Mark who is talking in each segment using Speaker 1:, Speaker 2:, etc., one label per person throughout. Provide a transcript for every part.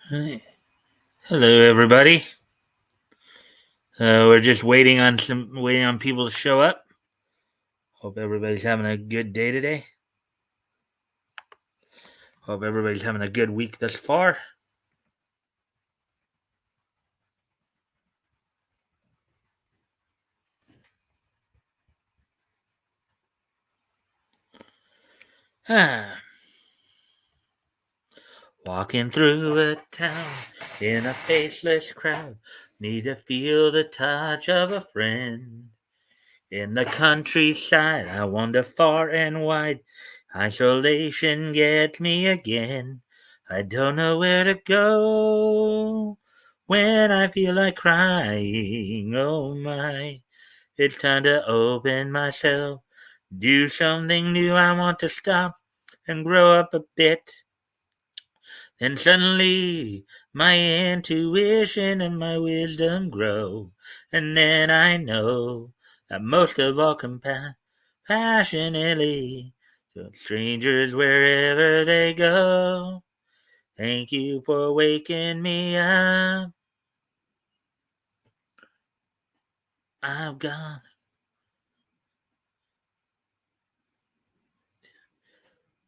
Speaker 1: Hi. Hello, everybody. We're just waiting on people to show up. Hope everybody's having a good day today. Hope everybody's having a good week thus far. Ah. Walking through a town in a faceless crowd, need to feel the touch of a friend. In the countryside, I wander far and wide. Isolation gets me again. I don't know where to go when I feel like crying. Oh my, it's time to open myself, do something new. I want to stop and grow up a bit. Then suddenly my intuition and my wisdom grow. And then I know that most of all compassionately to strangers wherever they go. Thank you for waking me up. I've got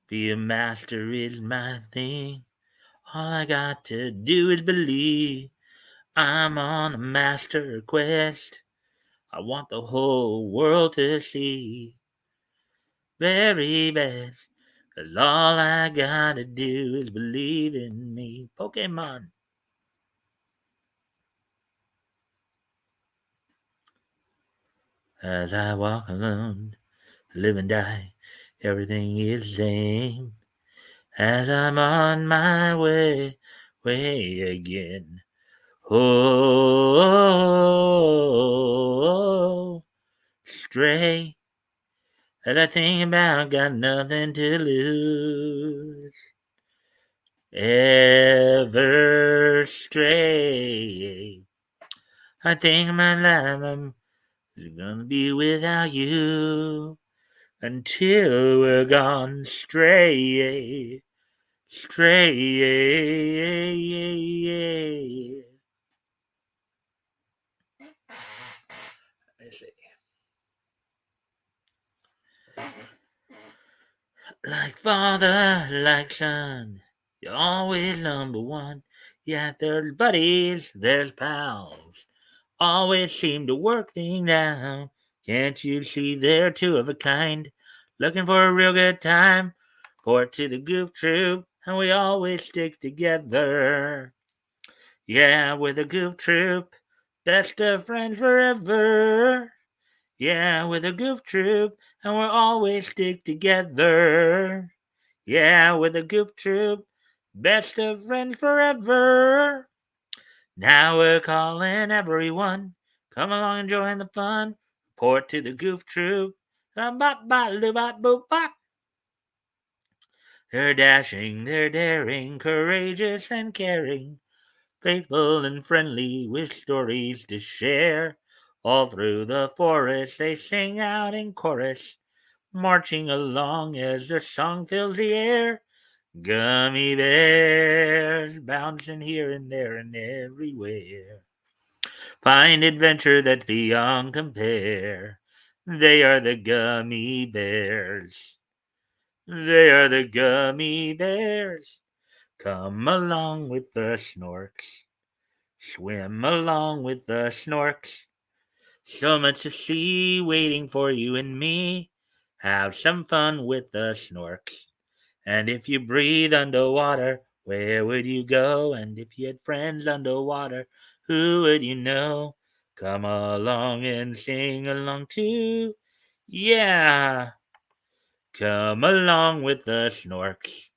Speaker 1: be a master is my thing. All I got to do is believe. I'm on a master quest. I want the whole world to see. Very best. 'Cause all I gotta do is believe in me. Pokemon. As I walk alone, live and die, everything is the same. As I'm on my way again. Oh, stray. As I think about, got nothing to lose. Ever stray. I think my life is gonna be without you until we're gone stray, stray. I see. Like father, like son, you're always number one. Yeah, there's buddies, there's pals. Always seem to work things out. Can't you see they're two of a kind? Looking for a real good time. Port to the Goof Troop, and we always stick together. Yeah, we're the Goof Troop, best of friends forever. Yeah, we're the Goof Troop, and we'll always stick together. Yeah, we're the Goof Troop, best of friends forever. Now we're calling everyone. Come along and join the fun. Report to the Goof Troop. Bop, bop, loo, bop, boop, bop. They're dashing, they're daring, courageous and caring, faithful and friendly with stories to share. All through the forest they sing out in chorus, marching along as their song fills the air. Gummy bears bouncing here and there and everywhere. Find adventure that's beyond compare. They are the gummy bears. They are the gummy bears. Come along with the snorks. Swim along with the snorks. So much to see waiting for you and me. Have some fun with the snorks. And if you breathe underwater, where would you go? And if you had friends underwater, who would you know? Come along and sing along too. Yeah, come along with the snorks.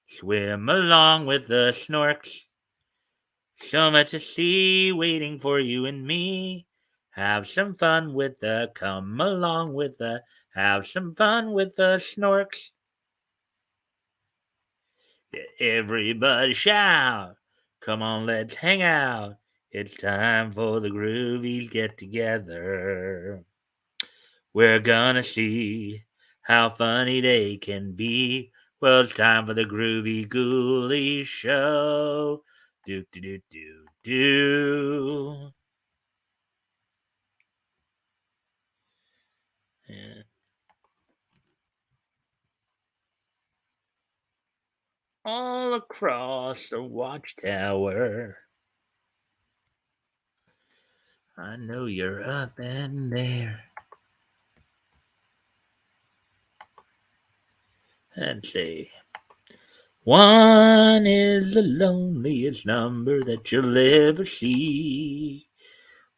Speaker 1: Swim along with the snorks. So much to see waiting for you and me. Have some fun with the come along with the have some fun with the snorks. Everybody shout! Come on, let's hang out. It's time for the Groovies get together. We're gonna see how funny they can be Well, it's time for the Groovy Ghoulies show. Do do do do do. Yeah. All across the watchtower. I know you're up in there. And say, one is the loneliest number that you'll ever see.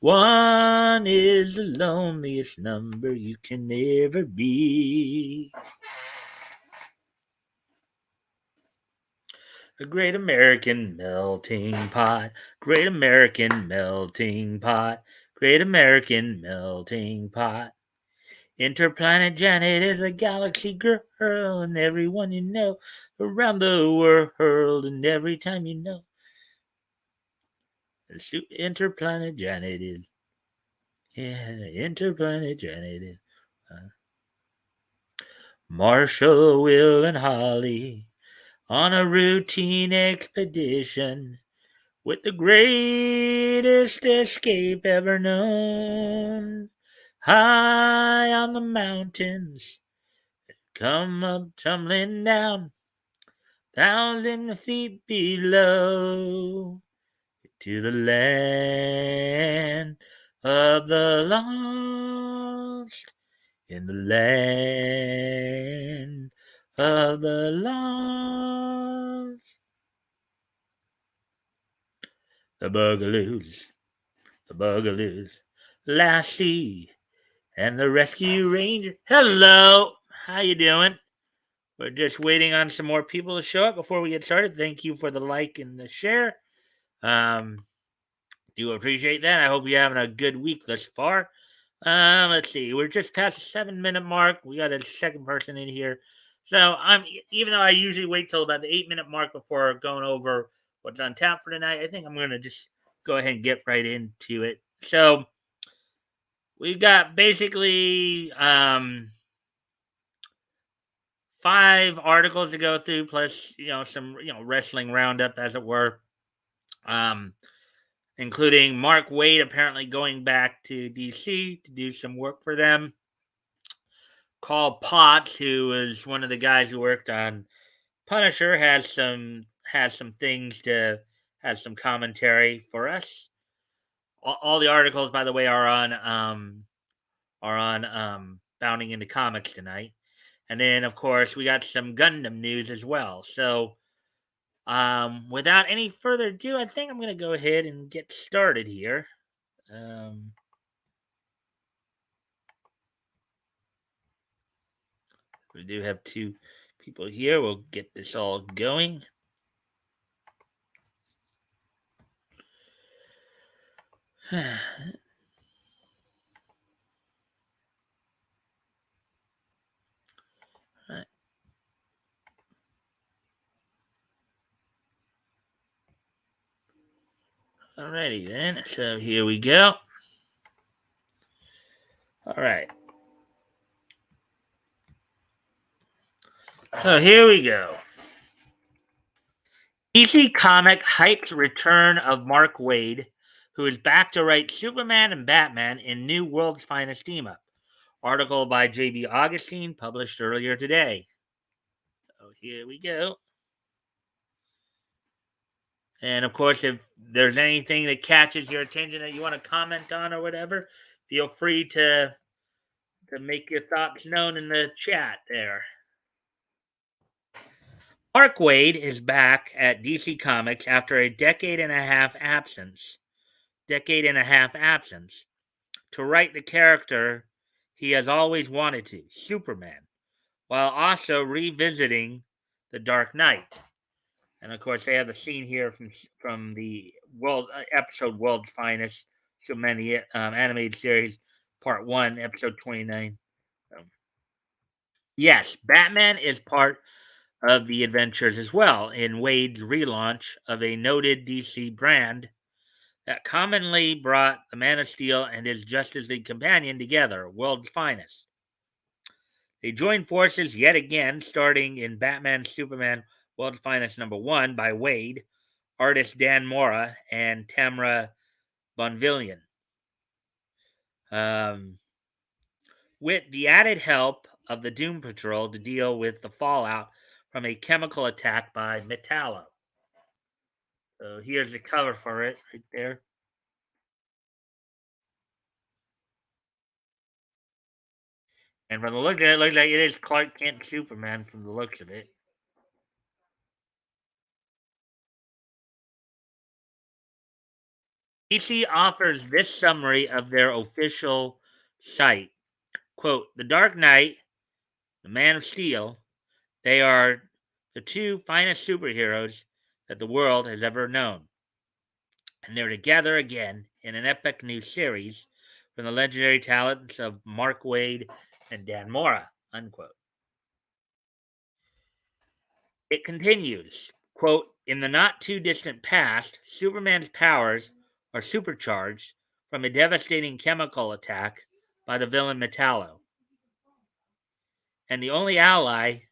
Speaker 1: One is the loneliest number you can ever be. A great American melting pot, great American melting pot, great American melting pot. Interplanet Janet is a galaxy girl, and everyone you know around the world, and every time you know, Interplanet Janet is, yeah, Interplanet Janet is. Marshall, Will, and Holly on a routine expedition with the greatest escape ever known. High on the mountains, come up tumbling down, 1,000 feet below, to the land of the lost, in the land of the lost. The Bugaloos, Lassie, and the Rescue Ranger. Hello, how you doing? We're just waiting on some more people to show up before we get started. Thank you for the like and the share. Um, do appreciate that. I hope you're having a good week thus far. Let's see. We're just past the 7 minute mark. We got a second person in here. So I'm even though I usually wait till about the 8 minute mark before going over what's on tap for tonight, I think I'm gonna just go ahead and get right into it. So we've got basically 5 articles to go through, plus some wrestling roundup, as it were. Um, Including Mark Waid apparently going back to DC to do some work for them. Carl Potts, who was one of the guys who worked on Punisher, has some things to has some commentary for us. All the articles, by the way, are on Bounding into Comics tonight, and then of course we got some Gundam news as well. So, without any further ado, I think I'm going to go ahead and get started here. Um, We do have 2 people here. We'll get this all going. Alrighty then. So here we go. All right. So here we go. DC Comic hyped return of Mark Waid, who is back to write Superman and Batman in new World's Finest Team Up. Article by J.B. Augustine, published earlier today. So here we go. And of course, if there's anything that catches your attention that you want to comment on or whatever, feel free to make your thoughts known in the chat there. Mark Waid is back at DC Comics after a decade and a half absence. To write the character he has always wanted to, Superman, while also revisiting The Dark Knight. And of course, they have the scene here from the episode World's Finest, so many animated series, Part 1, Episode 29. Yes, Batman is part of the adventures as well in Wade's relaunch of a noted DC brand that commonly brought the Man of Steel and his Justice League companion together, World's Finest. They joined forces yet again, starting in Batman Superman World's Finest #1 by Wade, artist Dan Mora, and Tamra Bonvillain. With the added help of the Doom Patrol to deal with the fallout from a chemical attack by Metallo. So here's the cover for it right there. And from the look of it, it looks like it is Clark Kent Superman from the looks of it. DC offers this summary of their official site. Quote, The Dark Knight, the Man of Steel, they are the two finest superheroes that the world has ever known. And they're together again in an epic new series from the legendary talents of Mark Waid and Dan Mora, unquote. It continues, quote, In the not too distant past, Superman's powers are supercharged from a devastating chemical attack by the villain Metallo. And the only ally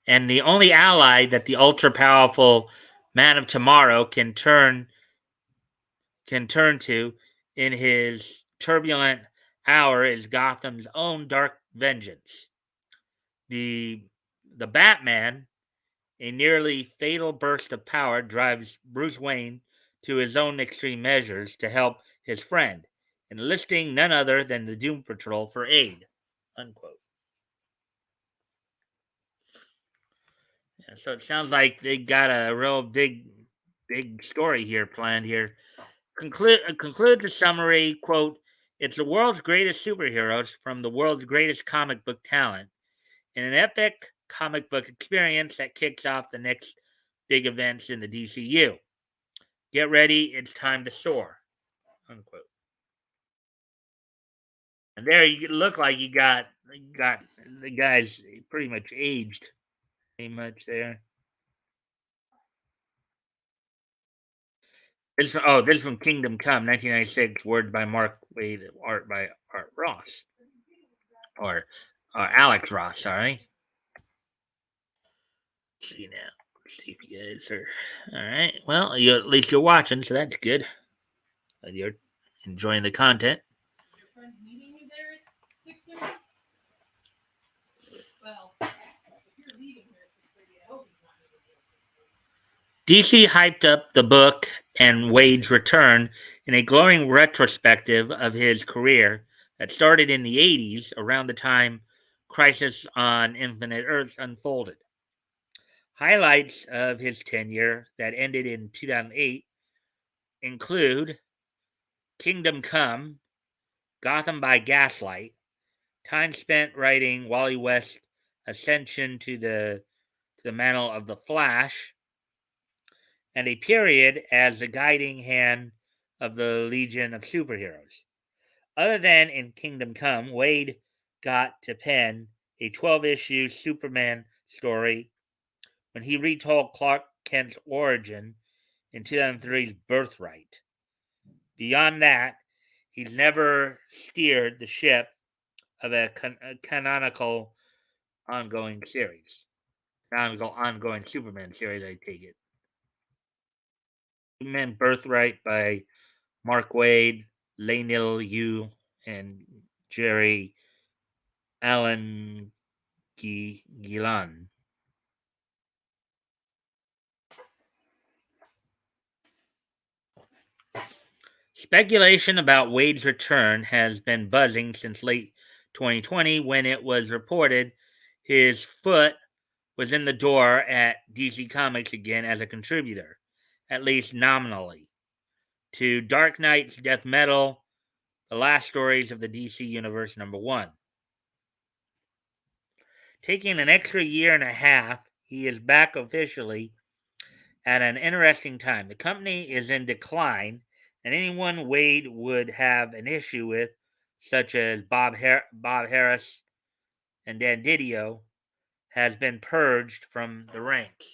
Speaker 1: that the ultra powerful Man of Tomorrow can turn to in his turbulent hour is Gotham's own dark vengeance. The Batman, a nearly fatal burst of power, drives Bruce Wayne to his own extreme measures to help his friend, enlisting none other than the Doom Patrol for aid. Unquote. Yeah, so it sounds like they got a real big story here planned here. Conclude the summary, quote, It's the world's greatest superheroes from the world's greatest comic book talent in an epic comic book experience that kicks off the next big events in the DCU. Get ready, it's time to soar. Unquote. And there you look like you got the guys pretty much aged. Pretty much there. This is from Kingdom Come, 1996, words by Mark Waid, art by Art Ross. Or Alex Ross, sorry. Let's see now. Let's see if you guys are all right. Well, at least you're watching, so that's good. You're enjoying the content. DC hyped up the book and Wade's return in a glowing retrospective of his career that started in the 80s, around the time Crisis on Infinite Earths unfolded. Highlights of his tenure that ended in 2008 include Kingdom Come, Gotham by Gaslight, time spent writing Wally West's ascension to the mantle of the Flash, and a period as the guiding hand of the Legion of Superheroes. Other than in Kingdom Come, Wade got to pen a 12-issue Superman story when he retold Clark Kent's origin in 2003's Birthright. Beyond that, he's never steered the ship of a canonical ongoing series. Canonical ongoing Superman series, I take it. Superman Birthright by Mark Waid, Lainil Yu, and Jerry Allen Gillan. Speculation about Wade's return has been buzzing since late 2020 when it was reported his foot was in the door at DC Comics again as a contributor, at least nominally, to Dark Knight's Death Metal, The Last Stories of the DC Universe #1. Taking an extra year and a half, he is back officially at an interesting time. The company is in decline, and anyone Wade would have an issue with, such as Bob Harris and Dan Didio, has been purged from the ranks.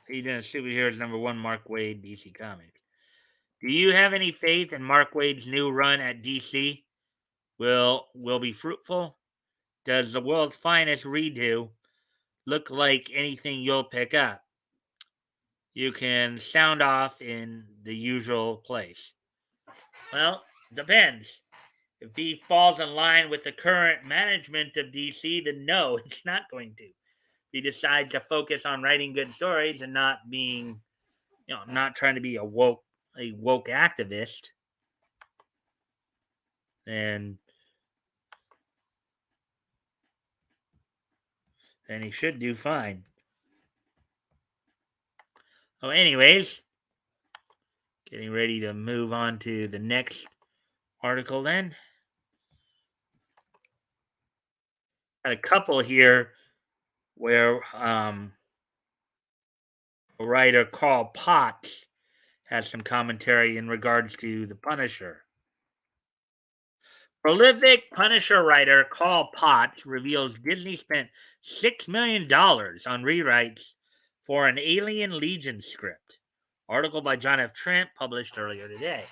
Speaker 1: Agent of Superheroes #1, Mark Waid, DC Comics. Do you have any faith in Mark Waid's new run at DC? Will be fruitful? Does the world's finest redo look like anything you'll pick up? You can sound off in the usual place. Well, depends. If he falls in line with the current management of DC, then no, it's not going to. If he decides to focus on writing good stories and not being, not trying to be a woke activist, then he should do fine. Oh, anyways, getting ready to move on to the next article then. Got a couple here where writer Carl Potts has some commentary in regards to the Punisher. Prolific Punisher writer Carl Potts reveals Disney spent $6 million on rewrites for an Alien Legion script. Article by John F. Trent published earlier today.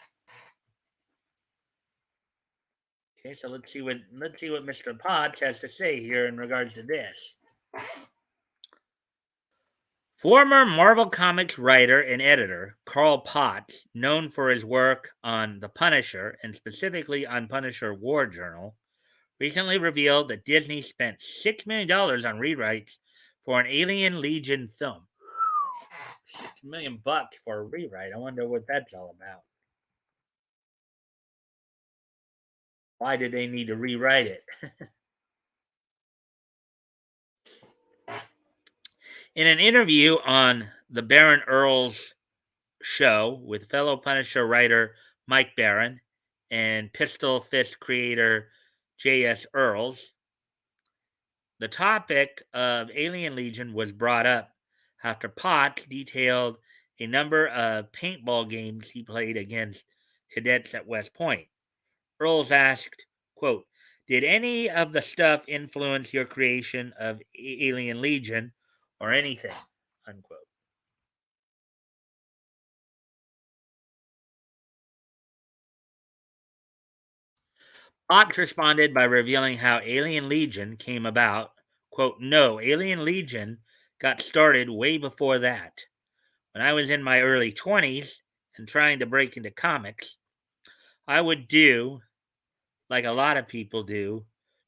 Speaker 1: Okay, so let's see what Mr. Potts has to say here in regards to this. Former Marvel Comics writer and editor Carl Potts, known for his work on The Punisher and specifically on Punisher War Journal, recently revealed that Disney spent $6 million on rewrites for an Alien Legion film. $6 million for a rewrite. I wonder what that's all about. Why did they need to rewrite it? In an interview on the Baron Earls show with fellow Punisher writer Mike Baron and Pistol Fist creator J.S. Earls, the topic of Alien Legion was brought up after Potts detailed a number of paintball games he played against cadets at West Point. Earls asked, quote, "Did any of the stuff influence your creation of Alien Legion or anything?" Unquote. Potts responded by revealing how Alien Legion came about. Quote, "No, Alien Legion got started way before that. When I was in my early 20s and trying to break into comics, I would do, like a lot of people do,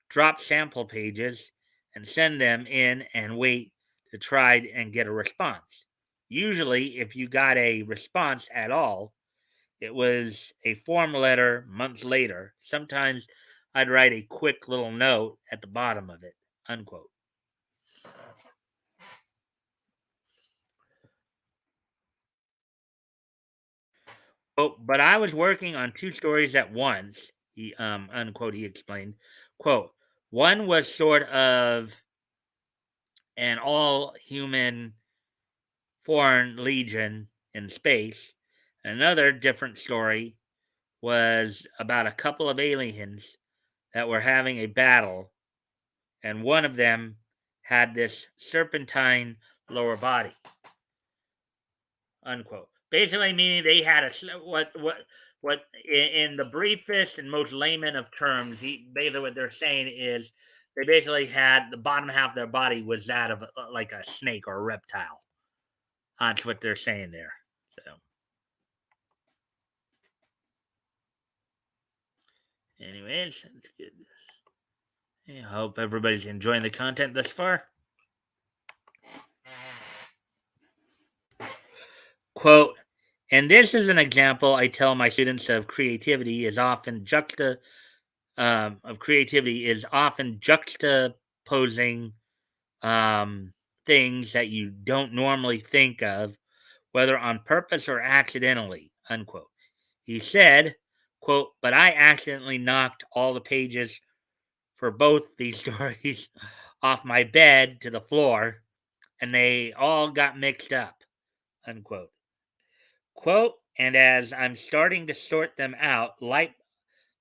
Speaker 1: drop sample pages and send them in and wait to try and get a response. Usually, if you got a response at all, it was a form letter months later. Sometimes I'd write a quick little note at the bottom of it." Unquote. Oh, but I was working on two stories at once, he explained. Quote, "One was sort of an all human foreign legion in space. Another different story was about a couple of aliens that were having a battle, and one of them had this serpentine lower body." Unquote. Basically, meaning they had what in the briefest and most layman of terms, basically what they're saying is they basically had the bottom half of their body was that of like a snake or a reptile. That's what they're saying there. So, anyways, that's good. I hope everybody's enjoying the content thus far. Quote, "And this is an example I tell my students of creativity is often juxtaposing things that you don't normally think of, whether on purpose or accidentally." Unquote. He said, quote, "But I accidentally knocked all the pages for both these stories off my bed to the floor, and they all got mixed up." Unquote. Quote, "And as I'm starting to sort them out, the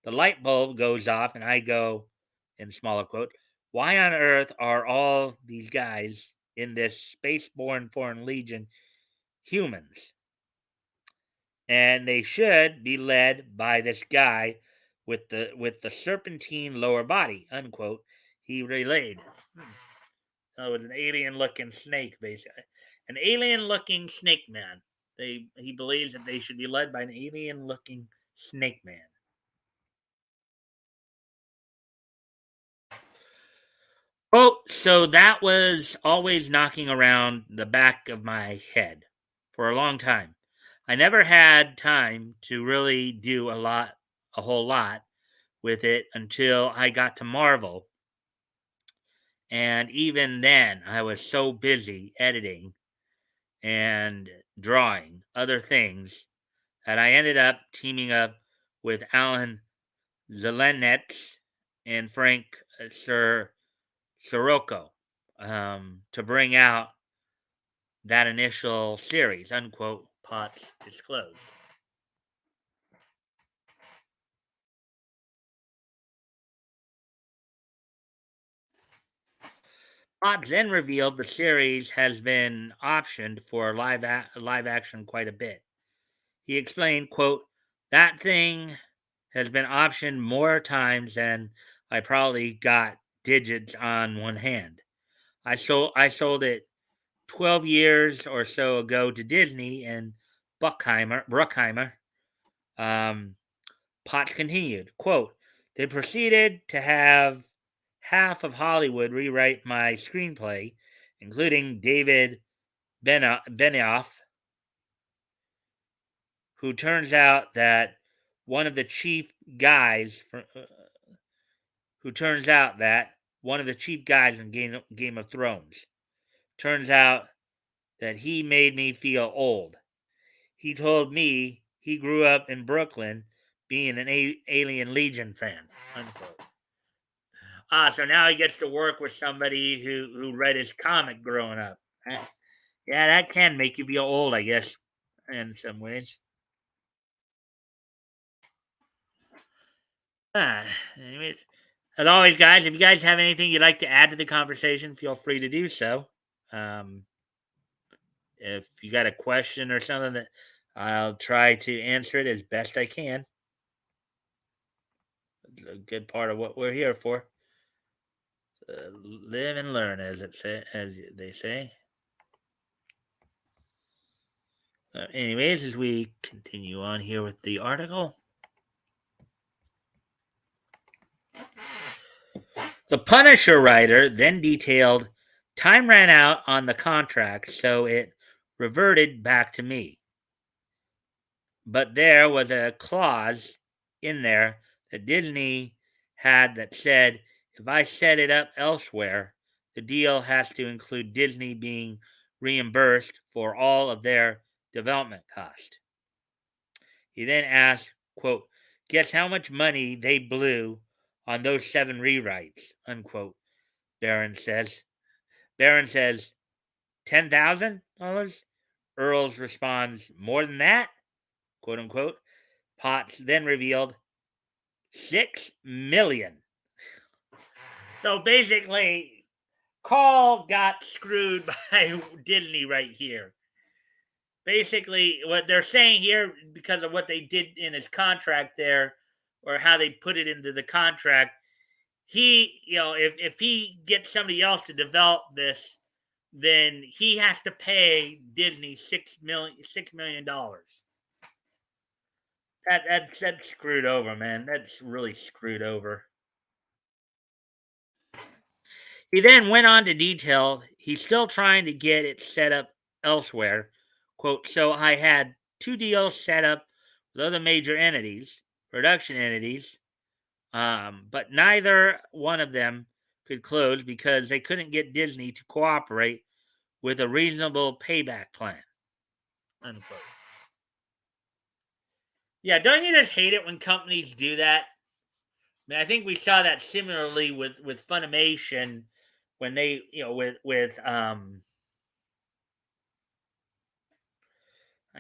Speaker 1: light bulb goes off, and I go," in smaller quote, "Why on earth are all these guys in this spaceborne foreign legion humans. And they should be led by this guy with the serpentine lower body, unquote, he relayed. So it was an alien looking snake, basically. An alien looking snake man. He believes that they should be led by an alien looking snake man. Oh, so that was always knocking around the back of my head for a long time. I never had time to really do a whole lot with it until I got to Marvel. And even then, I was so busy editing and drawing other things that I ended up teaming up with Alan Zelenetz and Frank Sir Sirocco to bring out that initial series, unquote, Potts disclosed. Potts then revealed the series has been optioned for live action quite a bit. He explained, quote, that thing has been optioned more times than I probably got digits on one hand. I sold it 12 years or so ago to Disney and Bruckheimer. Um, Potts continued, quote, they proceeded to have half of Hollywood rewrite my screenplay, including David Benioff, who turns out that one of the chief guys for, who turns out that one of the chief guys in Game of Thrones. Turns out that he made me feel old. He told me he grew up in Brooklyn being an Alien Legion fan. Unquote. So now he gets to work with somebody who read his comic growing up. Yeah, that can make you feel old, I guess, in some ways. Anyways, as always, guys, if you guys have anything you'd like to add to the conversation, feel free to do so. Um, if you got a question or something that I'll try to answer it as best I can. It's a good part of what we're here for. Live and learn, as they say. Anyways, as we continue on here with the article, the Punisher writer then detailed time ran out on the contract, so it reverted back to me. But there was a clause in there that Disney had that said if I set it up elsewhere, the deal has to include Disney being reimbursed for all of their development cost. He then asked, quote, guess how much money they blew on those 7 rewrites, unquote. Barron says, $10,000? Earls responds, more than that? Quote unquote. Potts then revealed 6 million. So basically, Carl got screwed by Disney right here. Basically, what they're saying here, because of what they did in his contract there, or how they put it into the contract, if he gets somebody else to develop this, then he has to pay Disney $6 million. That's screwed over, man. That's really screwed over. He then went on to detail he's still trying to get it set up elsewhere. Quote, so I had 2 deals set up with other major entities, production entities, but neither one of them could close because they couldn't get Disney to cooperate with a reasonable payback plan. Unquote. Yeah, don't you just hate it when companies do that? I mean, I think we saw that similarly with Funimation when they, with I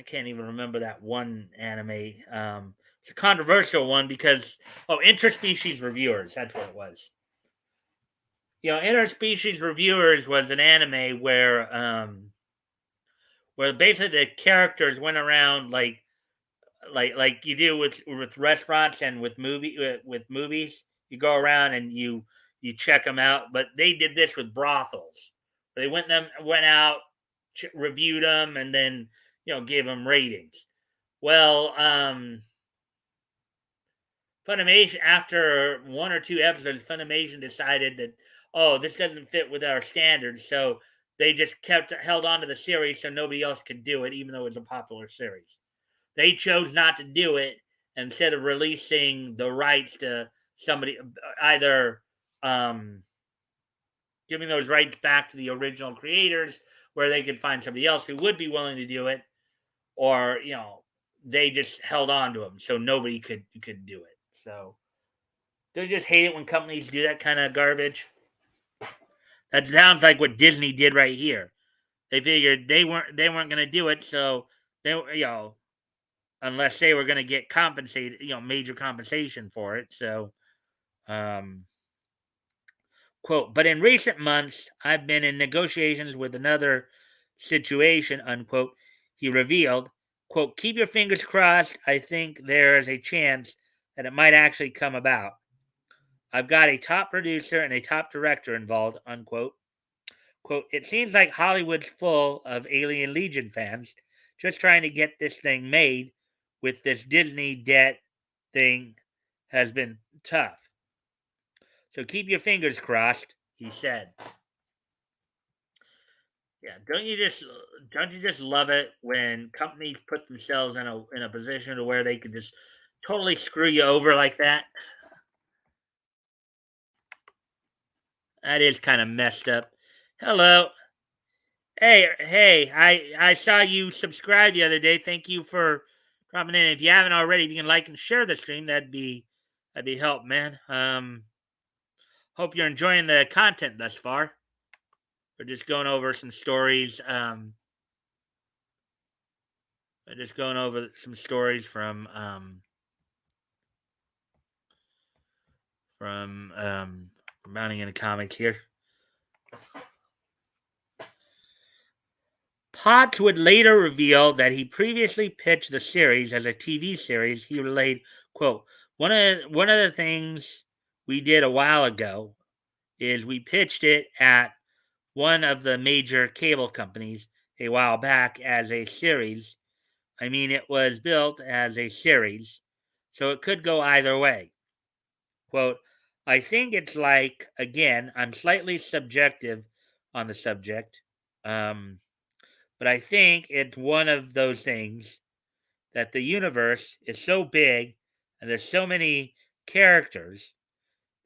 Speaker 1: can't even remember that one anime. It's a controversial one because interspecies reviewers. That's what it was. Interspecies reviewers was an anime where basically the characters went around like you do with restaurants and with movies. You go around and you check them out, but they did this with brothels. They went out, reviewed them, and then gave them ratings. Well, Funimation, after one or two episodes, Funimation decided that, oh, this doesn't fit with our standards, so they just held on to the series so nobody else could do it, even though it was a popular series. They chose not to do it instead of releasing the rights to somebody, either giving those rights back to the original creators, where they could find somebody else who would be willing to do it, or they just held on to them so nobody could do it. So don't you just hate it when companies do that kind of garbage? That sounds like what Disney did right here. They figured they weren't going to do it, so they unless they were going to get compensated, major compensation for it. So, um, quote, but in recent months, I've been in negotiations with another situation, unquote. He revealed, quote, keep your fingers crossed. I think there is a chance that it might actually come about. I've got a top producer and a top director involved, unquote. Quote, it seems like Hollywood's full of Alien Legion fans just trying to get this thing made with this Disney debt thing has been tough. So keep your fingers crossed, he said. Yeah, don't you just love it when companies put themselves in a position to where they could just totally screw you over like that? That is kind of messed up. Hello. Hey, I saw you subscribe the other day. Thank you for dropping in. If you haven't already, if you can like and share the stream, that'd be help, man. Hope you're enjoying the content thus far. We're just going over some stories. We're just going over some stories from Mounting into Comics here. Potts would later reveal that he previously pitched the series as a TV series. He relayed, quote, one of the things we did a while ago is we pitched it at one of the major cable companies a while back as a series. I mean, it was built as a series, so it could go either way. Quote, I think it's like, again, I'm slightly subjective on the subject, but I think it's one of those things that the universe is so big and there's so many characters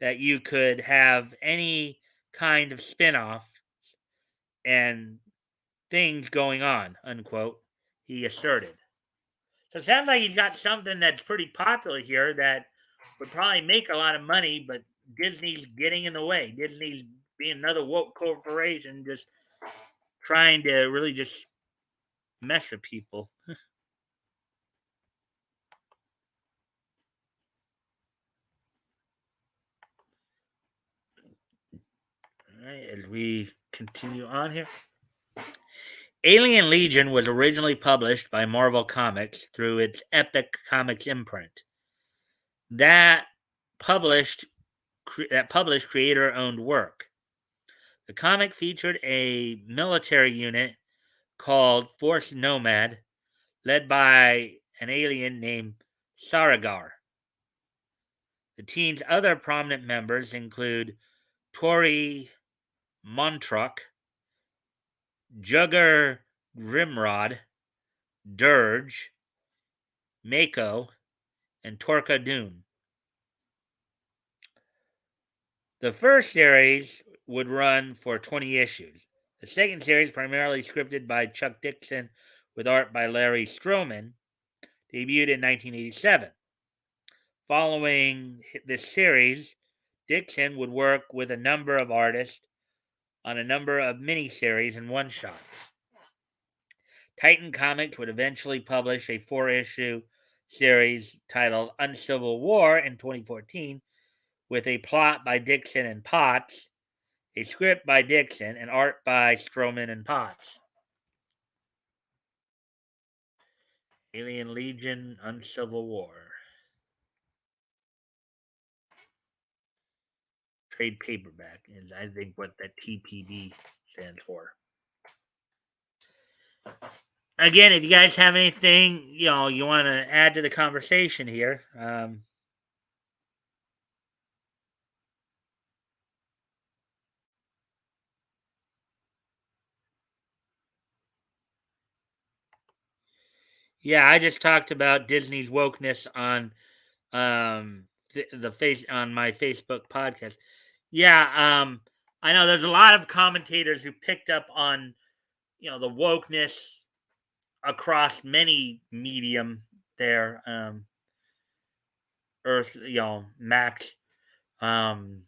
Speaker 1: that you could have any kind of spin-off and things going on, unquote, he asserted. So it sounds like he's got something that's pretty popular here that would probably make a lot of money, but Disney's getting in the way. Disney's being another woke corporation, just trying to really just mess with people. All right, as we continue on here. Alien Legion was originally published by Marvel Comics through its Epic Comics imprint. That published creator-owned work. The comic featured a military unit called Force Nomad, led by an alien named Saragar. The team's other prominent members include Tori Montruk, Jugger Grimrod, Dirge, Mako, and Torka Dune. The first series would run for 20 issues. The second series, primarily scripted by Chuck Dixon with art by Larry Stroman, debuted in 1987. Following this series, Dixon would work with a number of artists on a number of miniseries and one-shots. Titan Comics would eventually publish a 4-issue series titled Uncivil War in 2014 with a plot by Dixon and Potts, a script by Dixon, and art by Stroman and Potts. Alien Legion, Uncivil War. Trade paperback is, I think, what that TPB stands for. Again, if you guys have anything, you want to add to the conversation here, yeah, I just talked about Disney's wokeness on the face on my Facebook podcast. Yeah, I know there's a lot of commentators who picked up on the wokeness across many medium there. Earth, Max. Um,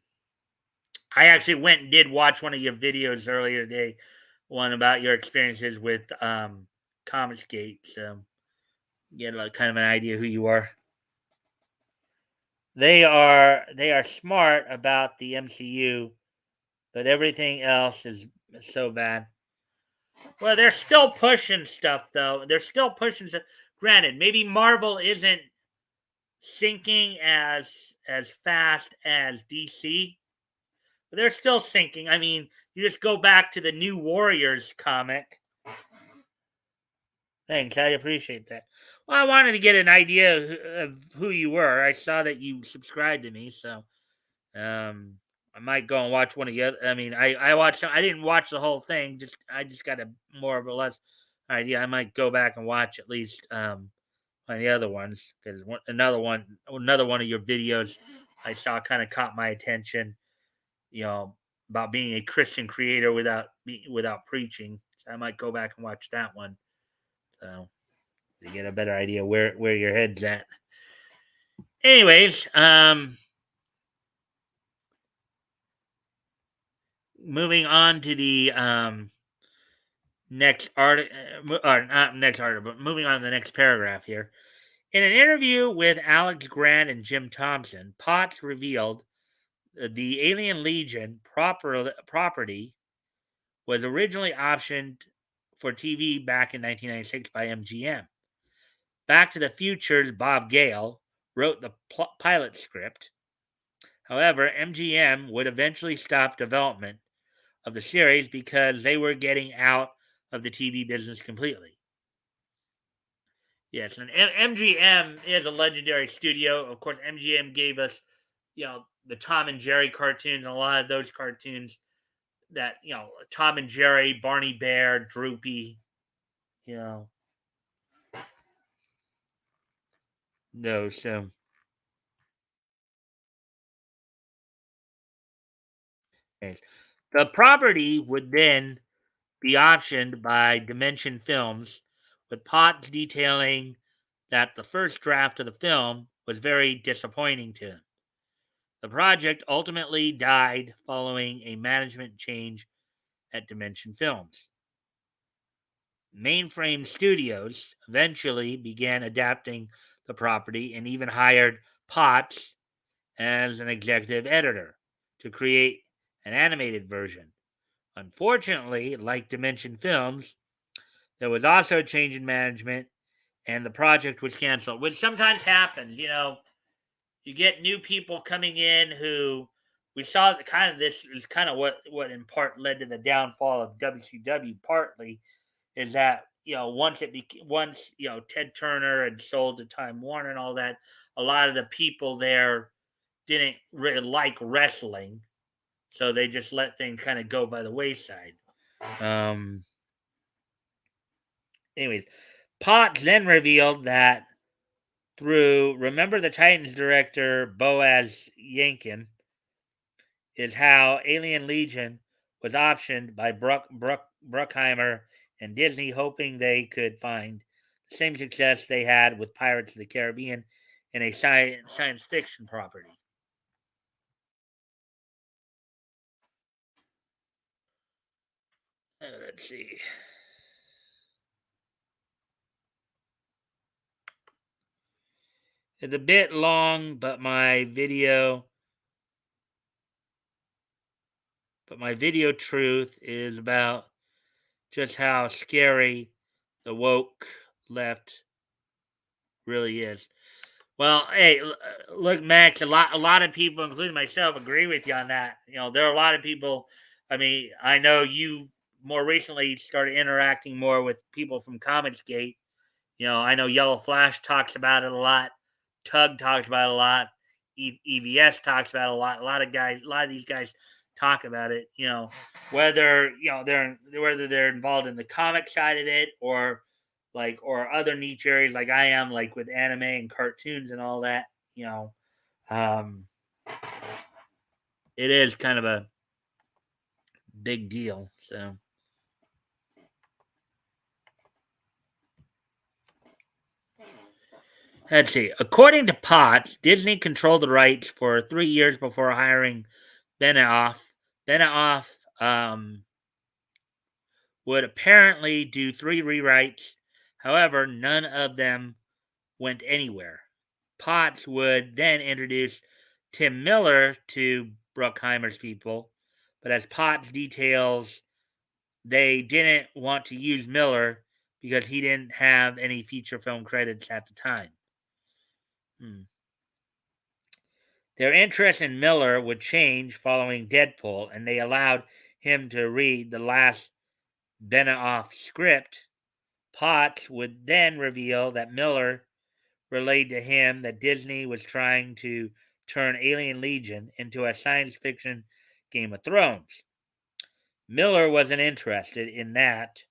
Speaker 1: I actually went and did watch one of your videos earlier today, one about your experiences with Comicsgate. So get like kind of an idea who you are. They are smart about the MCU, but everything else is so bad. Well, they're still pushing stuff though. They're still pushing stuff. Granted, maybe Marvel isn't sinking as fast as DC, but they're still sinking. I mean, you just go back to the New Warriors comic. Thanks, I appreciate that. Well, I wanted to get an idea of who you were. I saw that you subscribed to me, so I might go and watch one of the other. I mean, I watched. I didn't watch the whole thing. I just got a more of a less idea. I might go back and watch at least one of the other ones because another one of your videos I saw kind of caught my attention. You know about being a Christian creator without preaching. So I might go back and watch that one. So to get a better idea where your head's at. Anyways, moving on to the next article, or not next article, but moving on to the next paragraph here. In an interview with Alex Grant and Jim Thompson, Potts revealed the Alien Legion property was originally optioned for TV back in 1996 by MGM. Back to the Future's Bob Gale wrote the pilot script. However, MGM would eventually stop development of the series because they were getting out of the TV business completely. Yes, and MGM is a legendary studio. Of course, MGM gave us, the Tom and Jerry cartoons, and a lot of those cartoons that, Tom and Jerry, Barney Bear, Droopy, you know, those. So, yes. The property would then be optioned by Dimension Films, with Potts detailing that the first draft of the film was very disappointing to him. The project ultimately died following a management change at Dimension Films. Mainframe Studios eventually began adapting the property and even hired Potts as an executive editor to create an animated version. Unfortunately, like Dimension Films, there was also a change in management and the project was canceled, which sometimes happens. You get new people coming in who we saw this is kind of what in part led to the downfall of WCW partly is that once Ted Turner had sold to Time Warner and all that, a lot of the people there didn't really like wrestling, so they just let things kind of go by the wayside. Um, anyways, Potts then revealed that through Remember the Titans director Boaz Yankin is how Alien Legion was optioned by Bruckheimer and Disney, hoping they could find the same success they had with Pirates of the Caribbean in a science fiction property. Let's see. It's a bit long, but my video truth is about just how scary the woke left Really is. Well, hey, look, Max. A lot of people, including myself, agree with you on that. There are a lot of people. I mean, I know you more recently started interacting more with people from Comicsgate. I know Yellow Flash talks about it a lot. Tug talks about it a lot. EVS talks about it a lot. A lot of these guys talk about it. Whether they're involved in the comic side of it, or other niche areas like I am, like with anime and cartoons and all that. Um, it is kind of a big deal. So let's see. According to Potts, Disney controlled the rights for 3 years before hiring Benioff. Benioff would apparently do 3 rewrites. However, none of them went anywhere. Potts would then introduce Tim Miller to Bruckheimer's people, but as Potts details, they didn't want to use Miller because he didn't have any feature film credits at the time. Their interest in Miller would change following Deadpool, and they allowed him to read the last Benioff script. Potts would then reveal that Miller relayed to him that Disney was trying to turn Alien Legion into a science fiction Game of Thrones. Miller wasn't interested in that,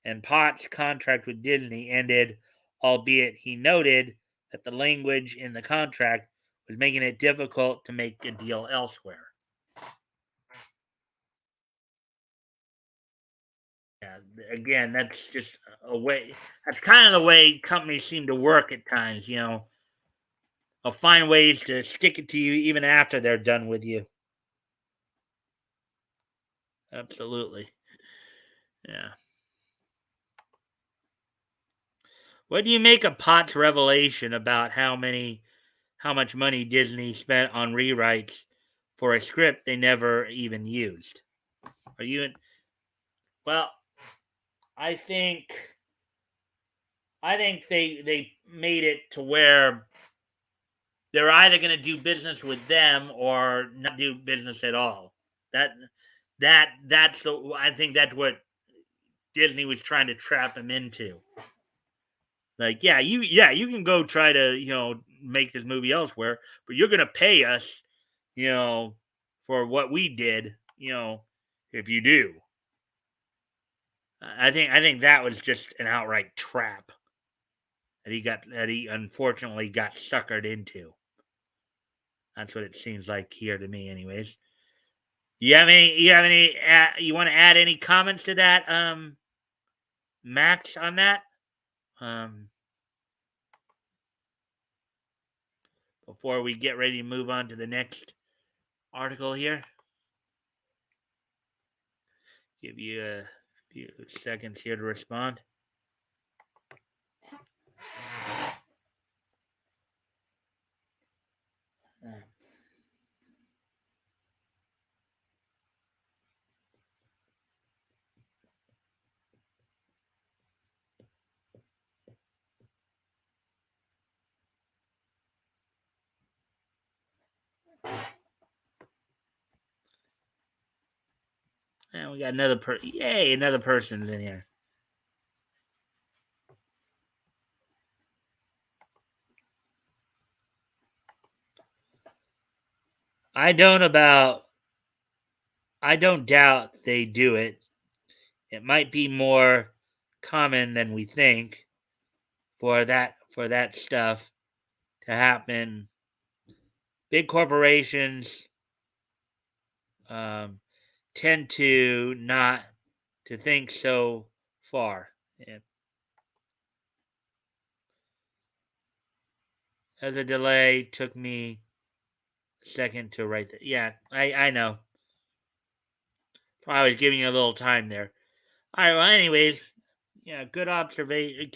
Speaker 1: and Potts' contract with Disney ended, albeit he noted that the language in the contract was making it difficult to make a deal elsewhere. Yeah, again, that's just a way. That's kind of the way companies seem to work at times. They'll find ways to stick it to you even after they're done with you. Absolutely. Yeah. What do you make of Potts' revelation about how much money Disney spent on rewrites for a script they never even used? Are you in? Well, I think they made it to where they're either going to do business with them or not do business at all. That that's the I think that's what Disney was trying to trap him into. Like, you can go try to make this movie elsewhere, but you're going to pay us, you know, for what we did, if you do. I think that was just an outright trap that he unfortunately got suckered into. That's what it seems like here to me, anyways. You want to add any comments to that, Max, on that? Um, Before we get ready to move on to the next article here, give you a few seconds here to respond. And we got yay, another person's in here. I don't about I don't doubt they do it. It might be more common than we think for that stuff to happen. Big corporations um, tend to not to think so far. Yeah. As a delay took me a second to write that. Yeah, I know. I was giving you a little time there. All right. Well, anyways, yeah, good observation.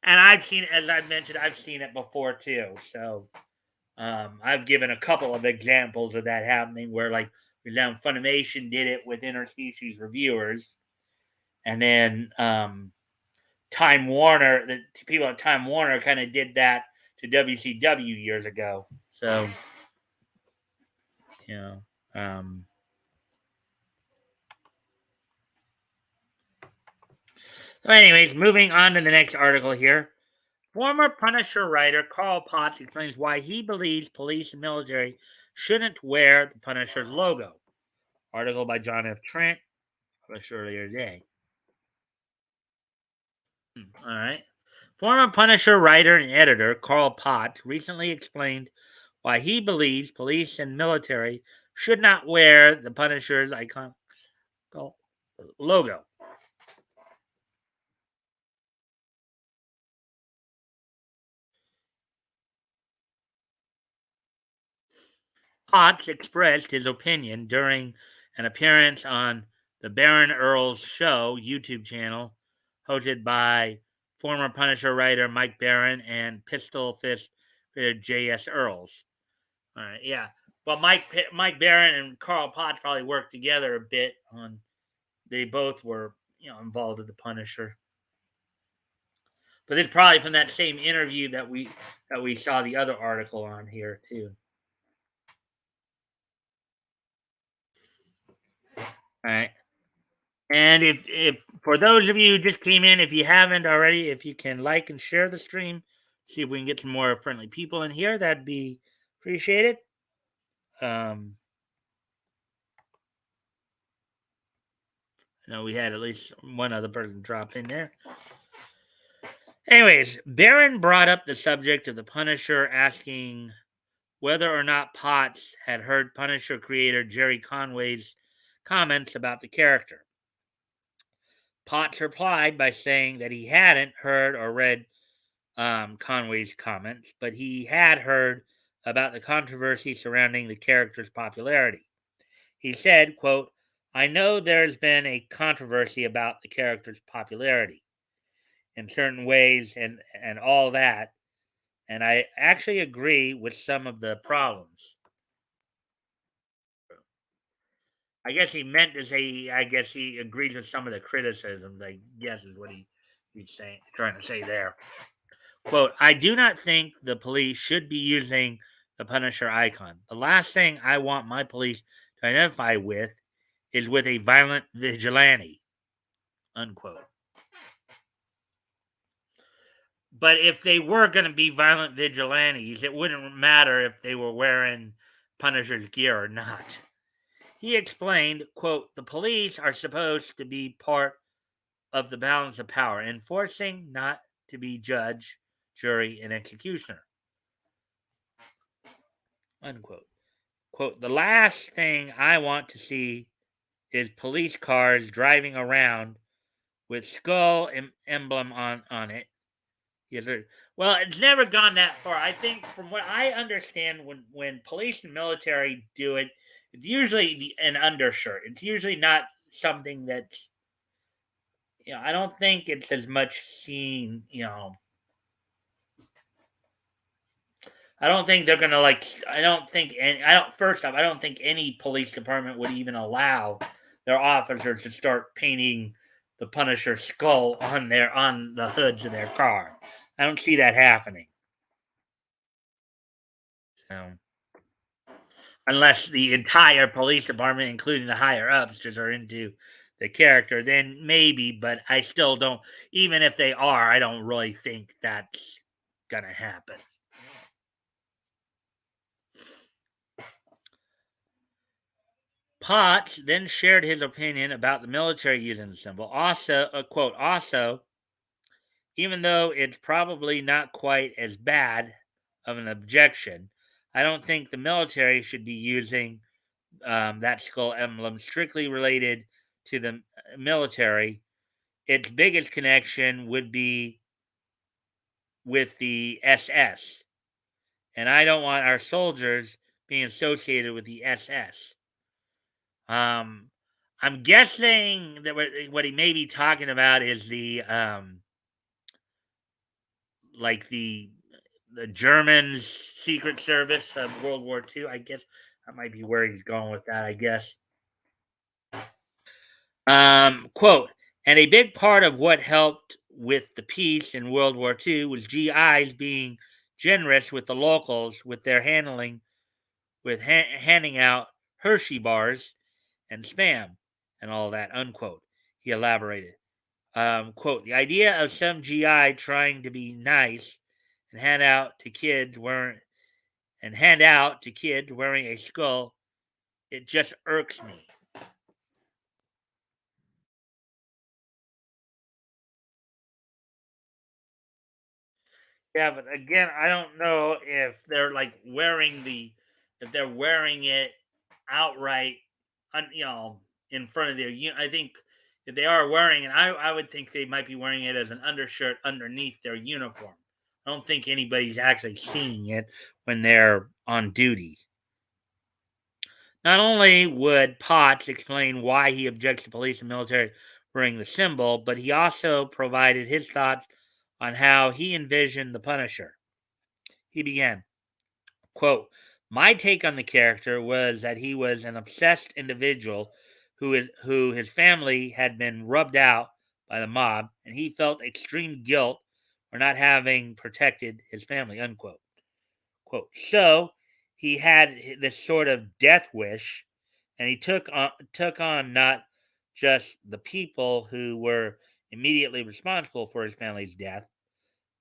Speaker 1: And I've seen, as I've mentioned, I've seen it before too. So I've given a couple of examples of that happening where, like, for example, Funimation did it with interspecies reviewers, and then Time Warner, the people at Time Warner kind of did that to WCW years ago. So, you know, so anyways, moving on to the next article here. Former Punisher writer Carl Potts explains why he believes police and military shouldn't wear the Punisher's logo. Article by John F. Trent, published earlier today. All right. Former Punisher writer and editor Carl Potts recently explained why he believes police and military should not wear the Punisher's iconic logo. Potts expressed his opinion during an appearance on the Baron Earls Show YouTube channel, hosted by former Punisher writer Mike Baron and Pistol Fist creator J.S. Earls. All right, yeah. Well, Mike Baron and Carl Potts probably worked together a bit on. They both were, involved with the Punisher. But it's probably from that same interview that we saw the other article on here too. All right. And if for those of you who just came in, if you haven't already, if you can like and share the stream, see if we can get some more friendly people in here, that'd be appreciated. I know we had at least one other person drop in there. Anyways, Baron brought up the subject of the Punisher, asking whether or not Potts had heard Punisher creator Jerry Conway's comments about the character. Potts replied by saying that he hadn't heard or read Conway's comments, but he had heard about the controversy surrounding the character's popularity. He said, quote, "I know there's been a controversy about the character's popularity in certain ways and all that, and I actually agree with some of the problems." I guess he meant to say, I guess he agrees with some of the criticisms, I guess is what he's saying, trying to say there. Quote, "I do not think the police should be using the Punisher icon. The last thing I want my police to identify with is with a violent vigilante." Unquote. But if they were going to be violent vigilantes, it wouldn't matter if they were wearing Punisher's gear or not. He explained, quote, "The police are supposed to be part of the balance of power, enforcing, not to be judge, jury, and executioner." Unquote. Quote, "The last thing I want to see is police cars driving around with skull emblem on it." Yes, sir. Well, it's never gone that far. I think, from what I understand, when police and military do it, it's usually an undershirt. It's usually not something that's, I don't think it's as much seen. I don't think they're gonna like. I don't think. And I don't. First off, I don't think any police department would even allow their officers to start painting the Punisher skull on the hoods of their car. I don't see that happening. So, unless the entire police department, including the higher ups, just are into the character, then maybe. But I still don't. Even if they are, I don't really think that's gonna happen. Potts then shared his opinion about the military using the symbol. Also, quote, "Also, even though it's probably not quite as bad of an objection, I don't think the military should be using that skull emblem strictly related to the military. Its biggest connection would be with the SS, and I don't want our soldiers being associated with the SS." Um, I'm guessing that what he may be talking about is like the Germans' secret service of World War II. I guess that might be where he's going with that. I guess. Quote, "And a big part of what helped with the peace in World War II was GIs being generous with the locals with their handing out Hershey bars and spam and all that, unquote. He elaborated. Quote, the idea of some GI trying to be nice and hand out to kids wearing a skull, it just irks me. Yeah, but again, I don't know if they're like if they're wearing it outright, in front of their. I think if they are wearing it, I would think they might be wearing it as an undershirt underneath their uniform. I don't think anybody's actually seeing it when they're on duty. Not only would Potts explain why he objects to police and military wearing the symbol, but he also provided his thoughts on how he envisioned the Punisher. He began, quote, my take on the character was that he was an obsessed individual who his family had been rubbed out by the mob, and he felt extreme guilt for not having protected his family, unquote. Quote, so he had this sort of death wish, and he took on not just the people who were immediately responsible for his family's death,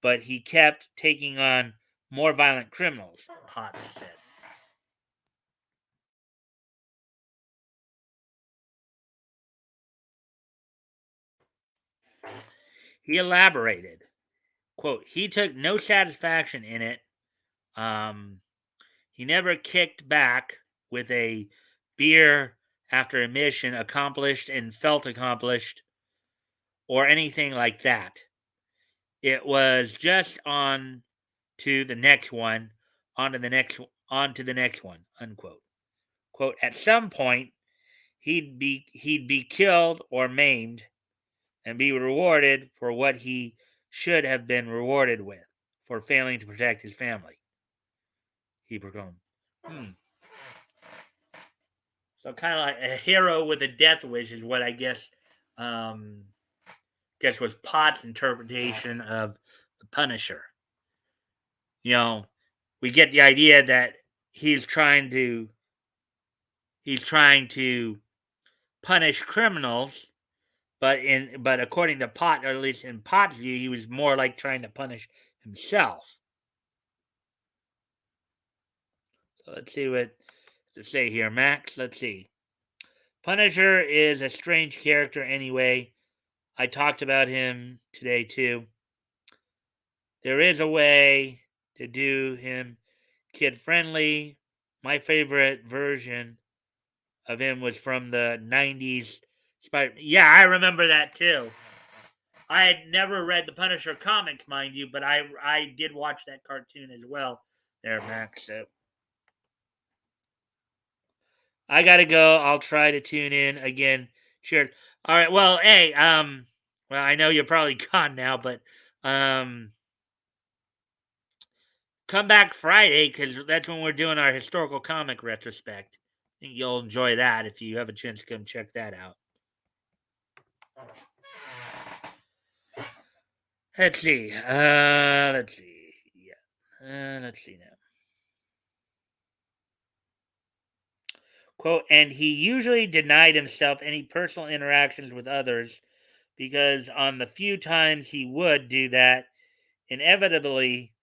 Speaker 1: but he kept taking on more violent criminals, Potts said. He elaborated, quote, he took no satisfaction in it. Um, he never kicked back with a beer after a mission accomplished and felt accomplished or anything like that. It was just to the next one, on to the next one, unquote. Quote, at some point he'd be killed or maimed and be rewarded for what he should have been rewarded with for failing to protect his family. He proclaimed. Hmm. So kind of like a hero with a death wish is what I guess was Potts' interpretation of the Punisher. You know, we get the idea that he's trying to he's trying to punish criminals, but according to Pot, or at least in Pot's view, he was more like trying to punish himself. So let's see what to say here, Max. Let's see. Punisher is a strange character anyway. I talked about him today too. There is a way to do him kid friendly. My favorite version of him was from the 90s Spider. Yeah, I remember that too. I had never read the Punisher comics, mind you, but I did watch that cartoon as well. There, Max. So I gotta go. I'll try to tune in again. Sure. All right. Well, hey, well, I know you're probably gone now, but um, come back Friday because that's when we're doing our historical comic retrospect. I think you'll enjoy that if you have a chance to come check that out. Let's see. Let's see. Yeah. Let's see now. Quote, and he usually denied himself any personal interactions with others because on the few times he would do that, inevitably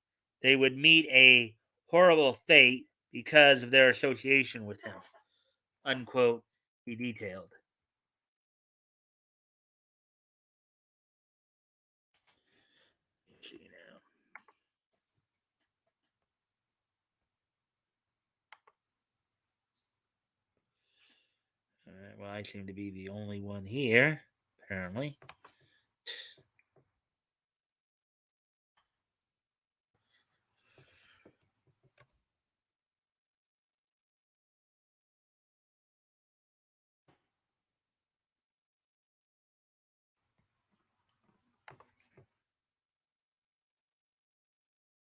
Speaker 1: they would meet a horrible fate because of their association with him. Unquote, he detailed. Let's see now. All right, well, I seem to be the only one here, apparently.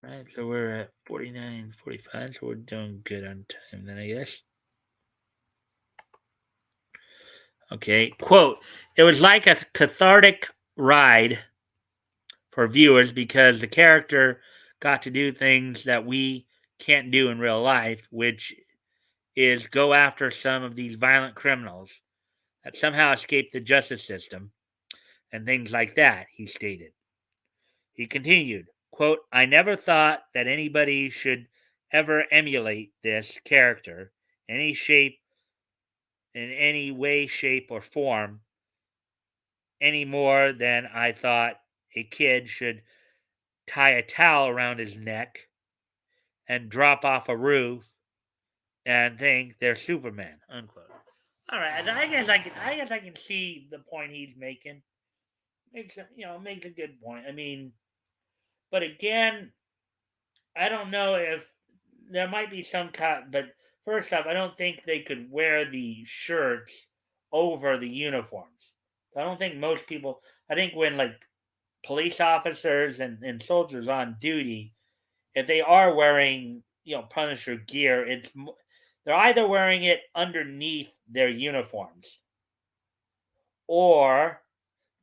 Speaker 1: All right, so we're at 49:45, so we're doing good on time then, I guess. Okay, quote, it was like a cathartic ride for viewers because the character got to do things that we can't do in real life, which is go after some of these violent criminals that somehow escaped the justice system and things like that, he stated. He continued, quote, I never thought that anybody should ever emulate this character, any shape, in any way, shape, or form, any more than I thought a kid should tie a towel around his neck and drop off a roof and think they're Superman, unquote. All right, I guess I can see the point he's making. Makes a good point. I mean, but again, I don't know if there might be some cut, but first off, I don't think they could wear the shirts over the uniforms. I don't think most people. I think when like police officers and soldiers on duty, if they are wearing Punisher gear, they're either wearing it underneath their uniforms or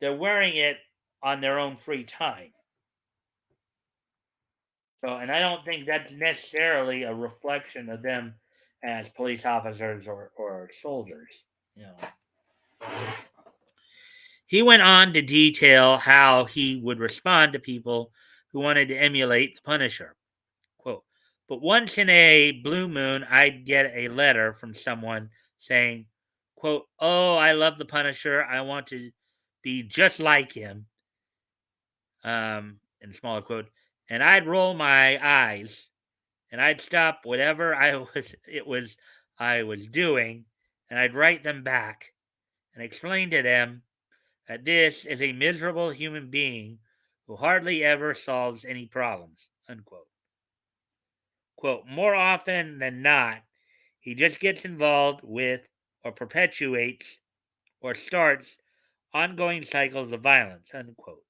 Speaker 1: they're wearing it on their own free time. So, and I don't think that's necessarily a reflection of them as police officers or soldiers. You know. He went on to detail how he would respond to people who wanted to emulate the Punisher. Quote, but once in a blue moon, I'd get a letter from someone saying, quote, oh, I love the Punisher. I want to be just like him. In smaller quote, and I'd roll my eyes and I'd stop whatever I was doing, and I'd write them back and explain to them that this is a miserable human being who hardly ever solves any problems. Unquote. Quote, more often than not, he just gets involved with or perpetuates or starts ongoing cycles of violence. Unquote.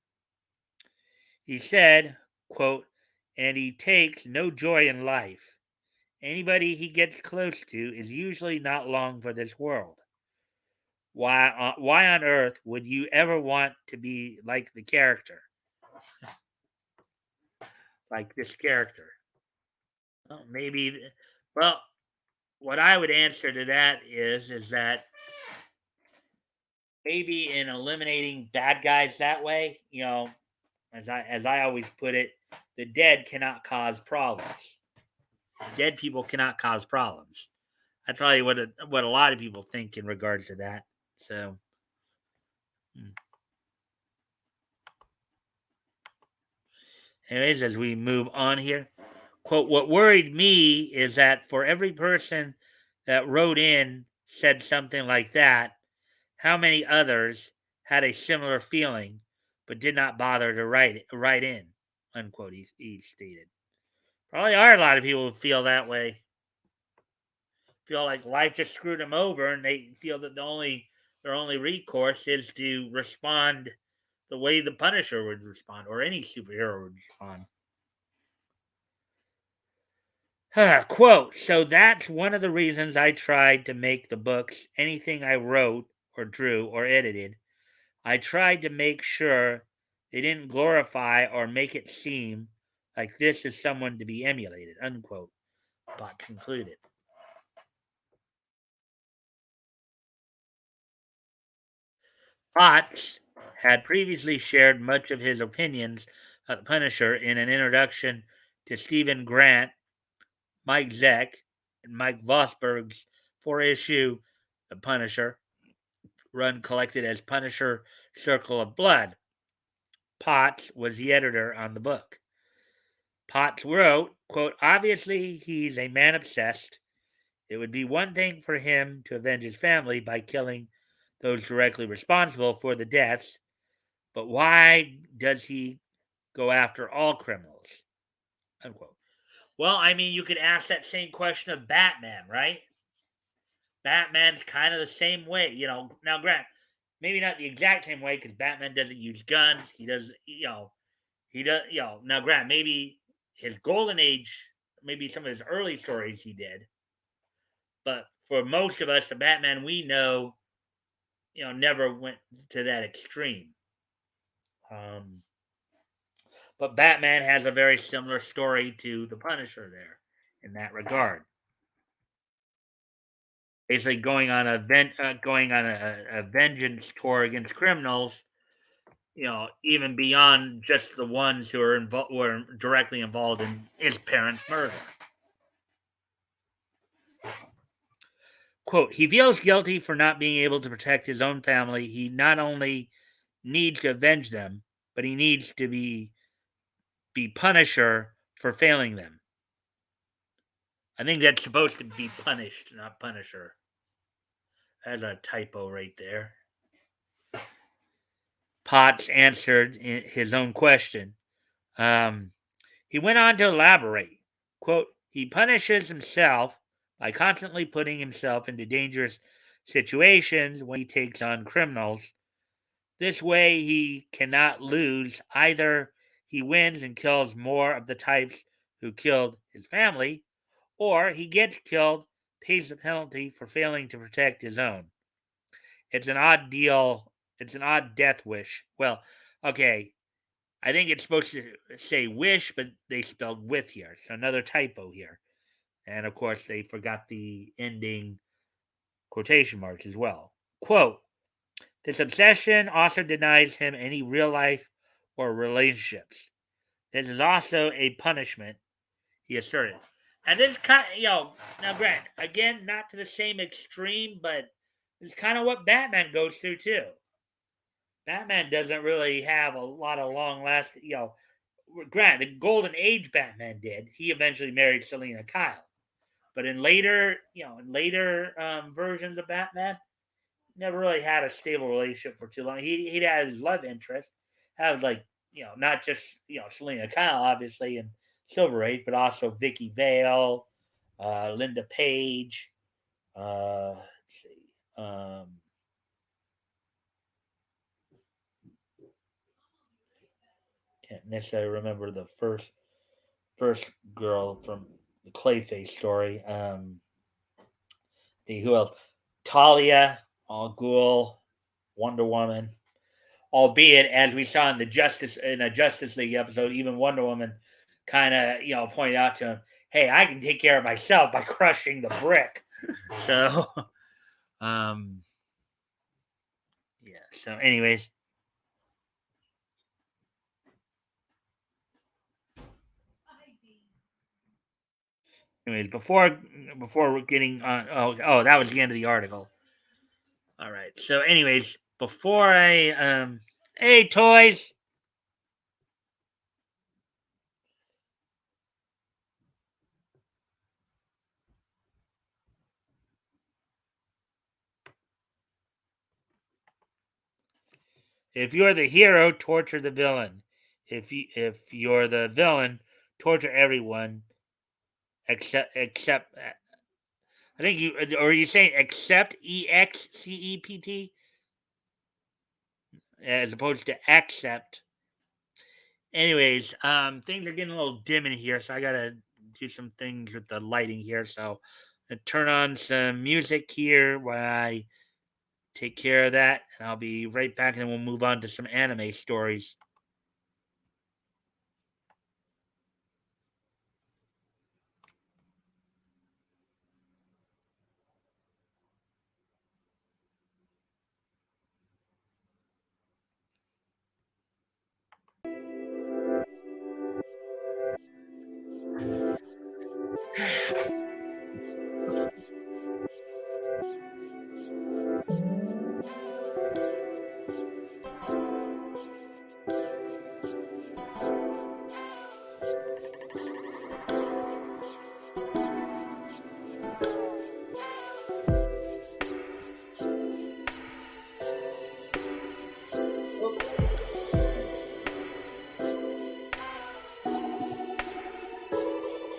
Speaker 1: He said, quote, and he takes no joy in life. Anybody he gets close to is usually not long for this world. Why on earth would you ever want to be like the character? Like this character? Well, maybe. Well, what I would answer to that is that maybe in eliminating bad guys that way, as I always put it, the dead cannot cause problems. Dead people cannot cause problems. That's probably what a lot of people think in regards to that. So, anyways, as we move on here, quote, what worried me is that for every person that wrote in said something like that, how many others had a similar feeling but did not bother to write in, unquote, he stated. Probably are a lot of people who feel that way. Feel like life just screwed them over and they feel that their only recourse is to respond the way the Punisher would respond or any superhero would respond. Quote, so that's one of the reasons I tried to make the books anything I wrote or drew or edited. I tried to make sure they didn't glorify or make it seem like this is someone to be emulated, unquote, Bot concluded. Potts had previously shared much of his opinions of the Punisher in an introduction to Stephen Grant, Mike Zeck, and Mike Vosberg's four-issue The Punisher, run collected as Punisher Circle of Blood. Potts was the editor on the book. Potts wrote, quote, obviously he's a man obsessed. It would be one thing for him to avenge his family by killing those directly responsible for the deaths, but why does he go after all criminals? Unquote. Well, I mean, you could ask that same question of Batman, right? Batman's kind of the same way, Now, Grant, maybe not the exact same way because Batman doesn't use guns. He does, he does, Now, Grant, maybe his golden age, maybe some of his early stories he did, but for most of us, the Batman we know, never went to that extreme. Um, But Batman has a very similar story to the Punisher there in that regard. Basically, going on a vengeance tour against criminals. Even beyond just the ones who were directly involved in his parents' murder. Quote, he feels guilty for not being able to protect his own family. He not only needs to avenge them, but he needs to be Punisher for failing them. I think that's supposed to be punished, not Punisher. That's a typo right there. Potts answered his own question. He went on to elaborate. Quote, he punishes himself by constantly putting himself into dangerous situations when he takes on criminals. This way, he cannot lose. Either he wins and kills more of the types who killed his family, or he gets killed, pays the penalty for failing to protect his own. It's an odd deal. It's an odd death wish. Well, okay. I think it's supposed to say wish, but they spelled with here. So another typo here. And of course, they forgot the ending quotation marks as well. Quote, this obsession also denies him any real life or relationships. This is also a punishment, he asserted. And this kind of, now Grant, again, not to the same extreme, but it's kind of what Batman goes through too. Batman doesn't really have a lot of long lasting, granted, the Golden Age Batman did. He eventually married Selina Kyle. But in later versions of Batman, never really had a stable relationship for too long. He had his love interest, have like not just Selina Kyle obviously and Silver Age, but also Vicky Vale, Linda Page. Let's see, can't necessarily remember the first girl from the Clayface story. The who else? Talia, Al Ghul, Wonder Woman. Albeit, as we saw in a Justice League episode, even Wonder Woman kind of pointed out to him, "Hey, I can take care of myself by crushing the brick." So, um, yeah. So, anyways, before we're getting on, that was the end of the article. All right. So, anyways, before hey toys. If you're the hero, torture the villain. If you're the villain, torture everyone except. I think you or are you saying except except as opposed to accept. Anyways, things are getting a little dim in here, so I gotta do some things with the lighting here. So, turn on some music here while I take care of that, and I'll be right back, and then we'll move on to some anime stories.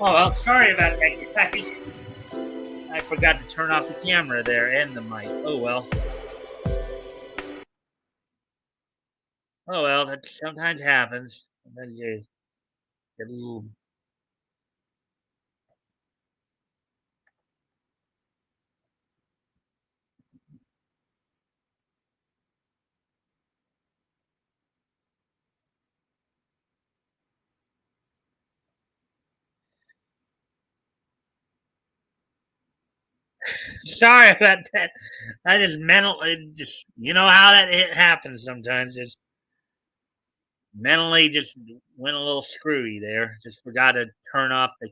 Speaker 1: Oh well, sorry about that, guys. I forgot to turn off the camera there and the mic. Oh well. Oh well, that sometimes happens. Sometimes you get a little. Sorry about that. I just mentally just you know how that it happens sometimes. Just mentally just went a little screwy there. Just forgot to turn off the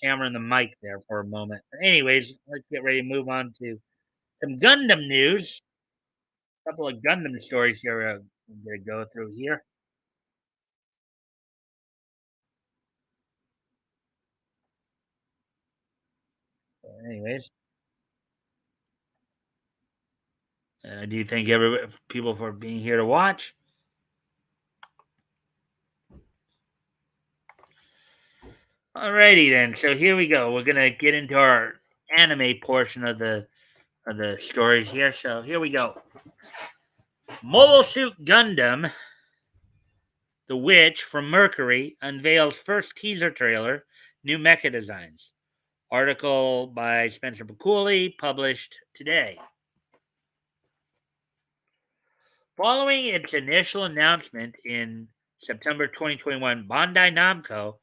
Speaker 1: camera and the mic there for a moment. But anyways, let's get ready to move on to some Gundam news. A couple of Gundam stories here I'm gonna go through here. So anyways, do you thank every people for being here to watch. Alrighty then. So here we go. We're gonna get into our anime portion of the stories here. So here we go. Mobile Suit Gundam, The Witch from Mercury unveils first teaser trailer, new mecha designs. Article by Spencer Baculi, published today. Following its initial announcement in September 2021, Bandai Namco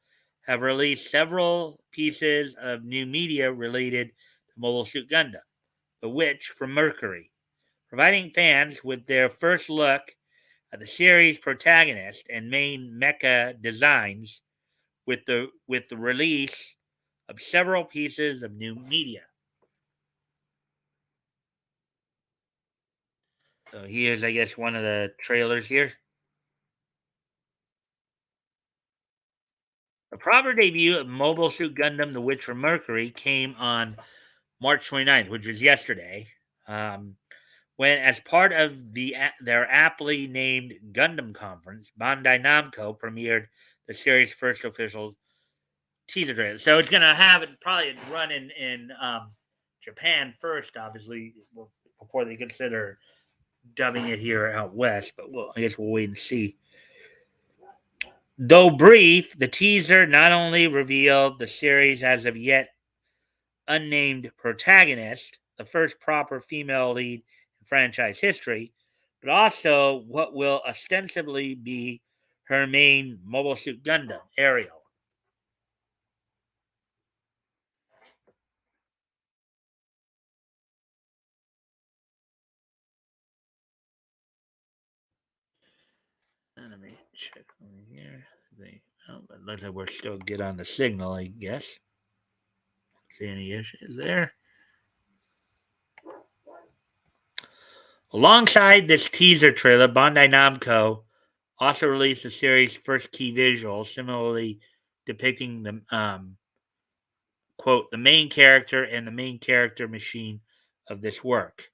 Speaker 1: have released several pieces of new media related to Mobile Suit Gundam, The Witch from Mercury, providing fans with their first look at the series' protagonist and main mecha designs with the release of several pieces of new media. So here's, I guess, one of the trailers here. The proper debut of Mobile Suit Gundam: The Witch from Mercury came on March 29th, which was yesterday, when, as part of their aptly named Gundam conference, Bandai Namco premiered the series' first official teaser trailer. So it's gonna have it probably run in Japan first, obviously, before they consider dubbing it here out west. But I guess we'll wait and see. Though brief, the teaser not only revealed the series' as of yet unnamed protagonist, the first proper female lead in franchise history, but also what will ostensibly be her main Mobile Suit Gundam, Ariel. Let me check over here. But looks like we're still good on the signal, I guess. See any issues there? Alongside this teaser trailer, Bandai Namco also released the series' first key visual, similarly depicting the quote the main character and the main character machine of this work.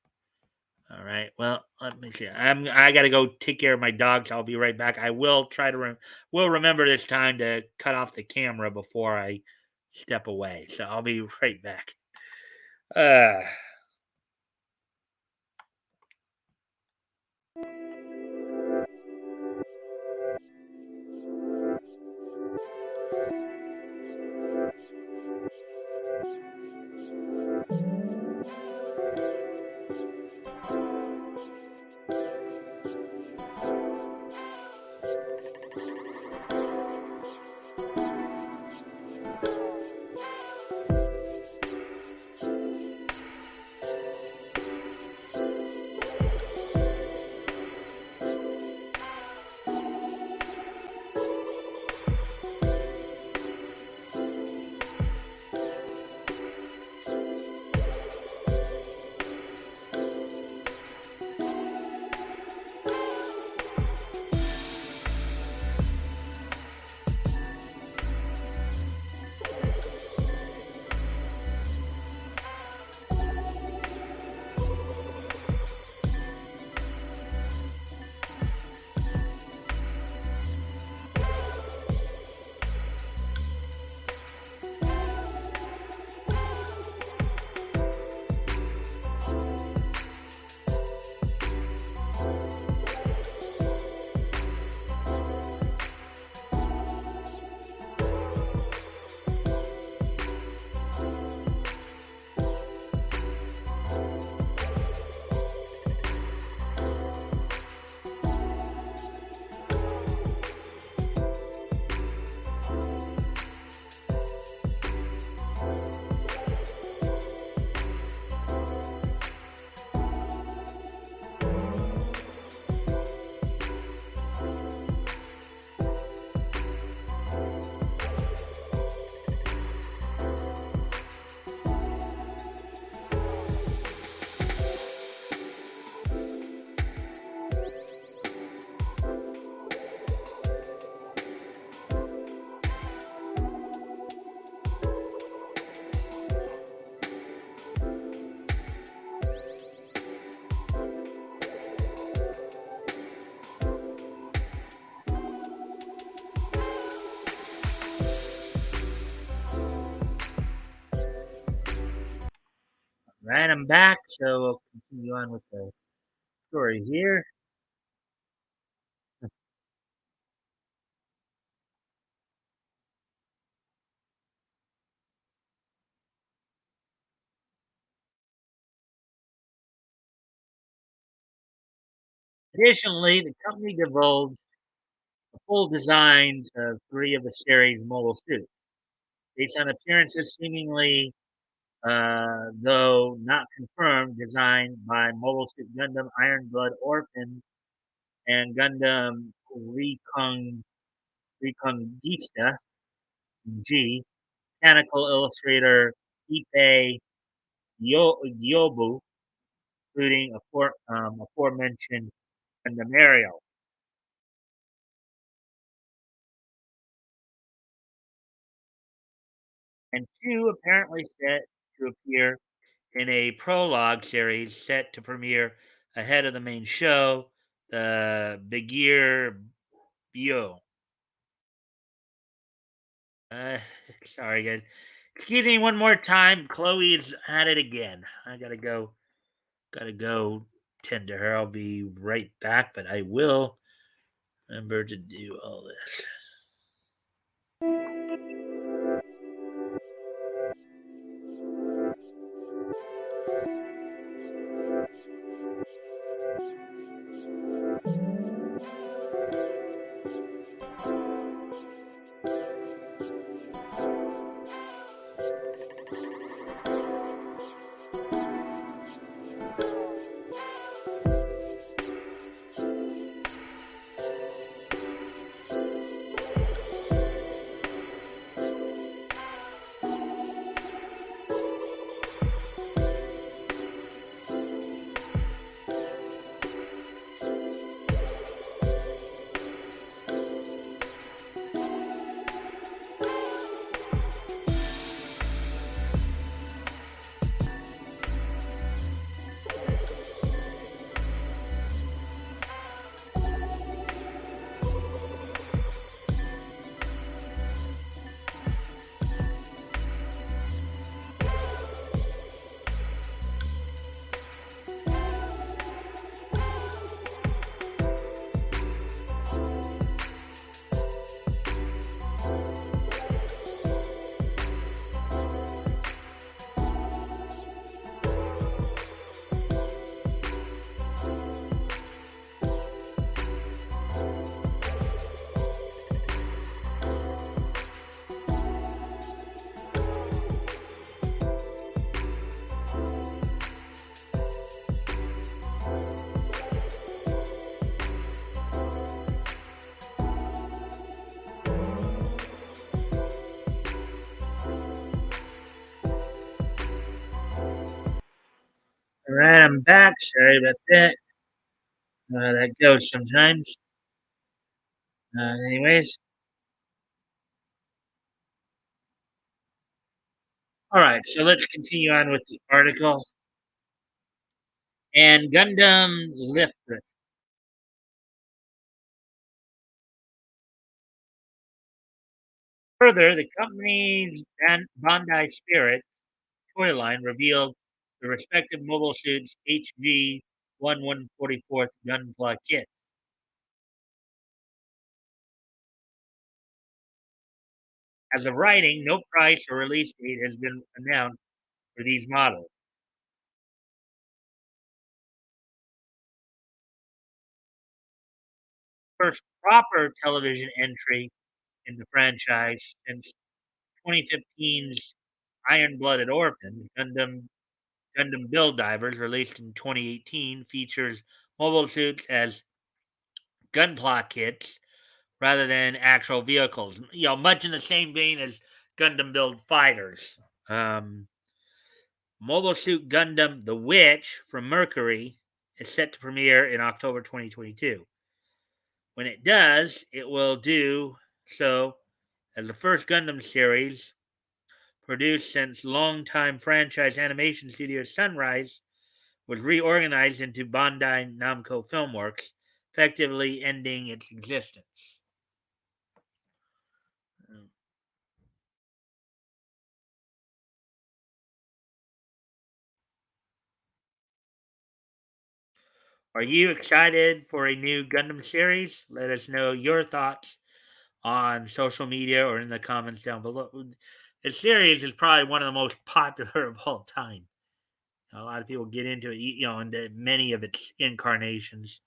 Speaker 1: All right. Well, let me see. I got to go take care of my dogs. I'll be right back. I will try to will remember this time to cut off the camera before I step away. So I'll be right back. Uh Right, I'm back, so we'll continue on with the story here. Additionally, the company divulged the full designs of three of the series' mobile suits, based on appearances seemingly, though not confirmed, designed by Mobile Suit Gundam Iron Blood Orphans and Gundam Reconquista G. Mechanical illustrator Ipe Gyobu, including aforementioned Gundam Ariel. And two apparently set to appear in a prologue series set to premiere ahead of the main show, the Begir Bio. Uh, sorry, guys. Excuse me one more time. Chloe's at it again. I gotta go. Gotta go tend to her. I'll be right back, but I will remember to do all this. All right, I'm back. Sorry about that. That goes sometimes. Anyways, all right. So let's continue on with the article. And Gundam Liftress. Further, the company's Bandai Spirit toy line revealed the respective mobile suits HG 1144th Gunpla kit. As of writing, no price or release date has been announced for these models. First proper television entry in the franchise since 2015's Iron Blooded Orphans, Gundam Build Divers, released in 2018, features mobile suits as gunpla kits rather than actual vehicles. Much in the same vein as Gundam Build Fighters. Um, Mobile Suit Gundam The Witch from Mercury is set to premiere in October 2022. When it does, it will do so as the first Gundam series produced since longtime franchise animation studio Sunrise was reorganized into Bandai Namco Filmworks, effectively ending its existence. Are you excited for a new Gundam series? Let us know your thoughts on social media or in the comments down below. The series is probably one of the most popular of all time. A lot of people get into it, into many of its incarnations.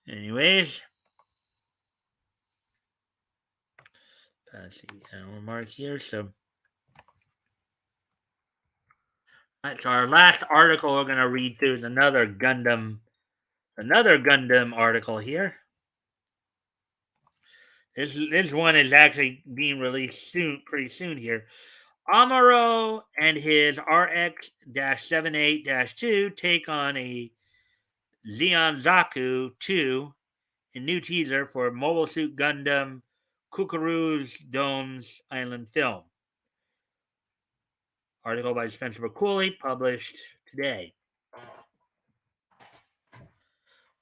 Speaker 1: Anyways, let's see, remark here. So that's our last article we're going to read through is another Gundam article here. This one is actually being released pretty soon here. Amuro and his RX-78-2 take on a Zeon Zaku 2 in new teaser for Mobile Suit Gundam Kukuru's Domes Island film. Article by Spencer McCooley, published today.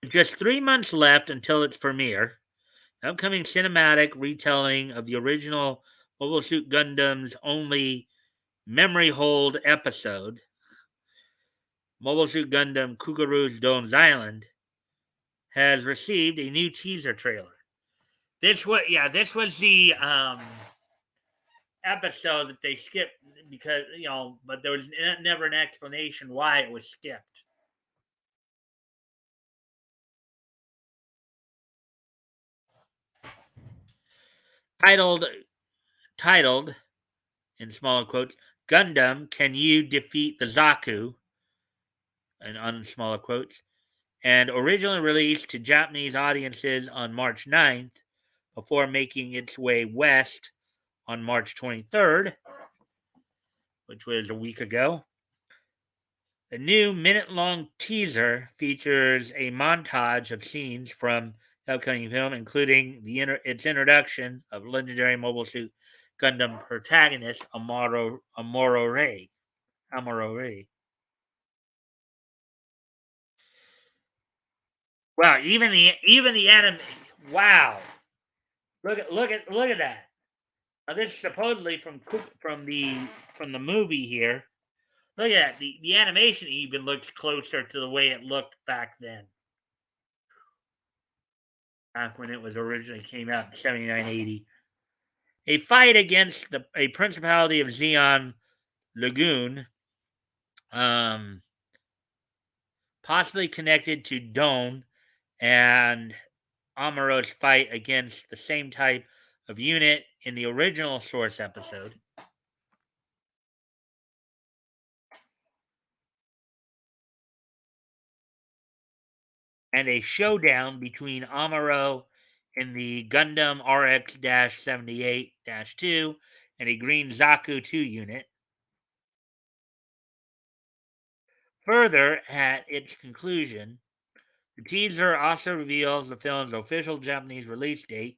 Speaker 1: Just 3 months left until its premiere. Upcoming cinematic retelling of the original Mobile Suit Gundam's only memory hold episode, Mobile Suit Gundam Kukuru's Domes Island, has received a new teaser trailer. This was the episode that they skipped because but there was never an explanation why it was skipped. Titled in small quotes, Gundam, Can You Defeat the Zaku? And on smaller quotes, and originally released to Japanese audiences on March 9th before making its way west on March 23rd, which was a week ago. The new minute-long teaser features a montage of scenes from the upcoming film, including its introduction of legendary Mobile Suit Gundam protagonist Amuro Ray. Wow, even the anime. Wow, look at that. Now, this is supposedly from the movie here. Look at that. The animation even looks closer to the way it looked back then. Back when it was originally came out in 7980. A fight against a principality of Zeon Lagoon, possibly connected to Dome and Amuro's fight against the same type of unit in the original Source episode. And a showdown between Amuro in the Gundam RX-78-2 and a Green Zaku 2 unit. Further, at its conclusion, the teaser also reveals the film's official Japanese release date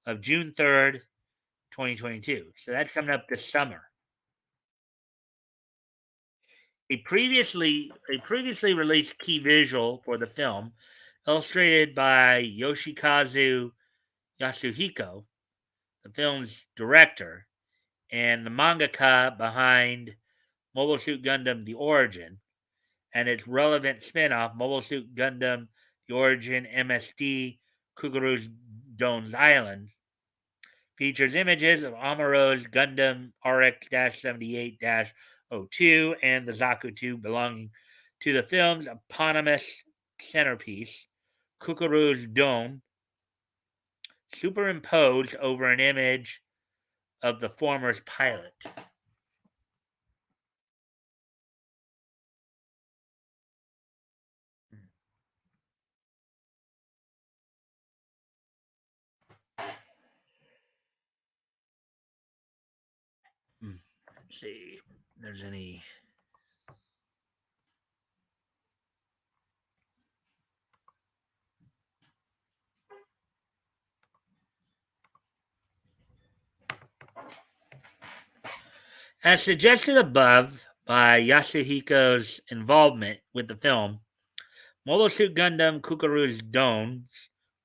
Speaker 1: of June 3rd, 2022. So that's coming up this summer. A previously released key visual for the film, illustrated by Yoshikazu Yasuhiko, the film's director, and the mangaka behind Mobile Suit Gundam The Origin, and its relevant spin-off, Mobile Suit Gundam The Origin MSD Kukuru's Domes Island, features images of Amuro's Gundam RX-78-02 and the Zaku 2 belonging to the film's eponymous centerpiece, Kukuru's Dome, superimposed over an image of the former's pilot. Let's see if there's any. As suggested above by Yasuhiko's involvement with the film, Mobile Suit Gundam Kukuru's Domes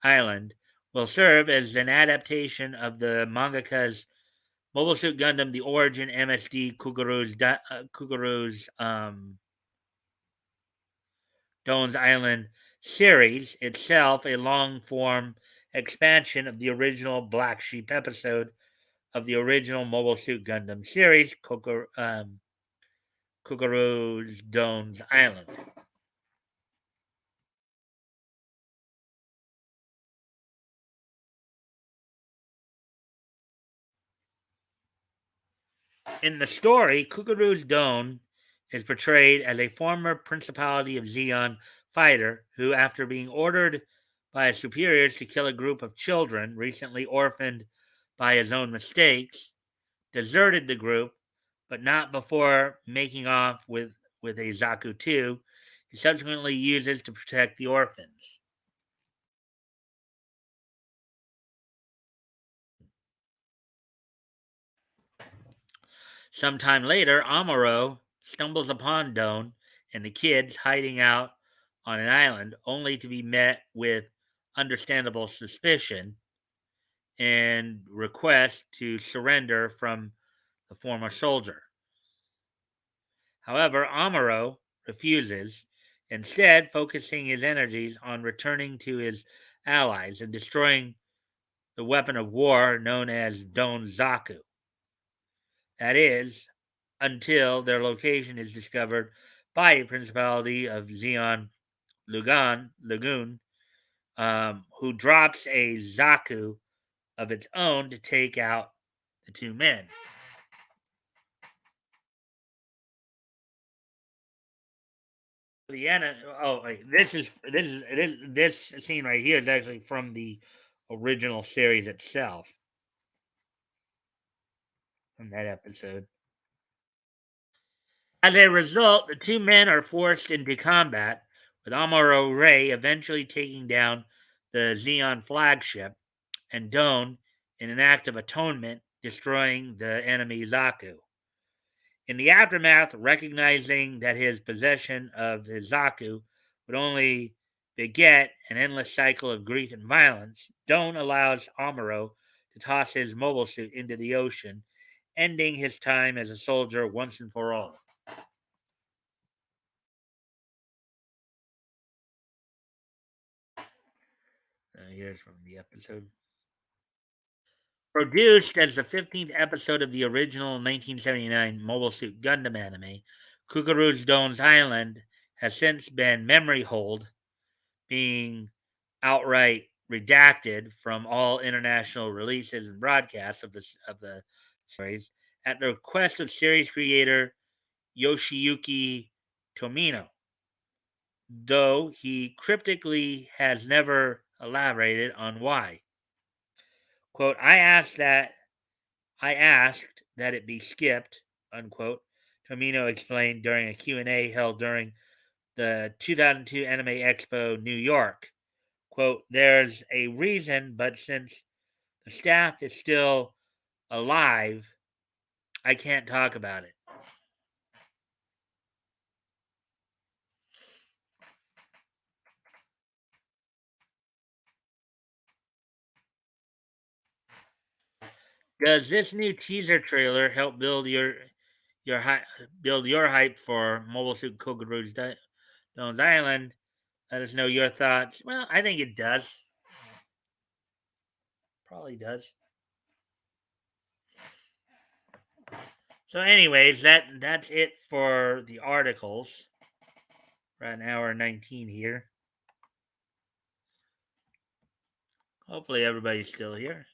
Speaker 1: Island will serve as an adaptation of the mangaka's Mobile Suit Gundam: The Origin MSD Kuguru's Doan's Island series, itself a long-form expansion of the original Black Sheep episode of the original Mobile Suit Gundam series, Kuguru's Doan's Island. In the story, Kuguru's Doan is portrayed as a former Principality of Zeon fighter who, after being ordered by his superiors to kill a group of children recently orphaned by his own mistakes, deserted the group, but not before making off with a Zaku 2 he subsequently uses to protect the orphans. Sometime later, Amuro stumbles upon Doan and the kids hiding out on an island, only to be met with understandable suspicion and request to surrender from the former soldier. However, Amuro refuses, instead focusing his energies on returning to his allies and destroying the weapon of war known as Don Zaku. That is, until their location is discovered by a Principality of Zeon Lagoon, who drops a Zaku of its own to take out the two men. The end. Oh, wait, this scene right here is actually from the original series itself, from that episode. As a result, the two men are forced into combat, with Amuro Ray eventually taking down the Xeon flagship, and Doan, in an act of atonement, destroying the enemy Zaku. In the aftermath, recognizing that his possession of his Zaku would only beget an endless cycle of grief and violence, Doan allows Amuro to toss his mobile suit into the ocean, ending his time as a soldier once and for all. Here's from the episode. Produced as the 15th episode of the original 1979 Mobile Suit Gundam anime, Kukuru's Doan's Island has since been memory holed, being outright redacted from all international releases and broadcasts of the series at the request of series creator Yoshiyuki Tomino, though he cryptically has never elaborated on why. Quote, I asked that it be skipped, unquote, Tomino explained during a Q&A held during the 2002 Anime Expo New York. Quote, there's a reason, but since the staff is still alive, I can't talk about it. Does this new teaser trailer help your build your hype for Mobile Suit Kokuru's Doan's Island? Let us know your thoughts. Well, I think it does. Probably does. So, anyways, that's it for the articles. We're at an hour 19 here. Hopefully, everybody's still here.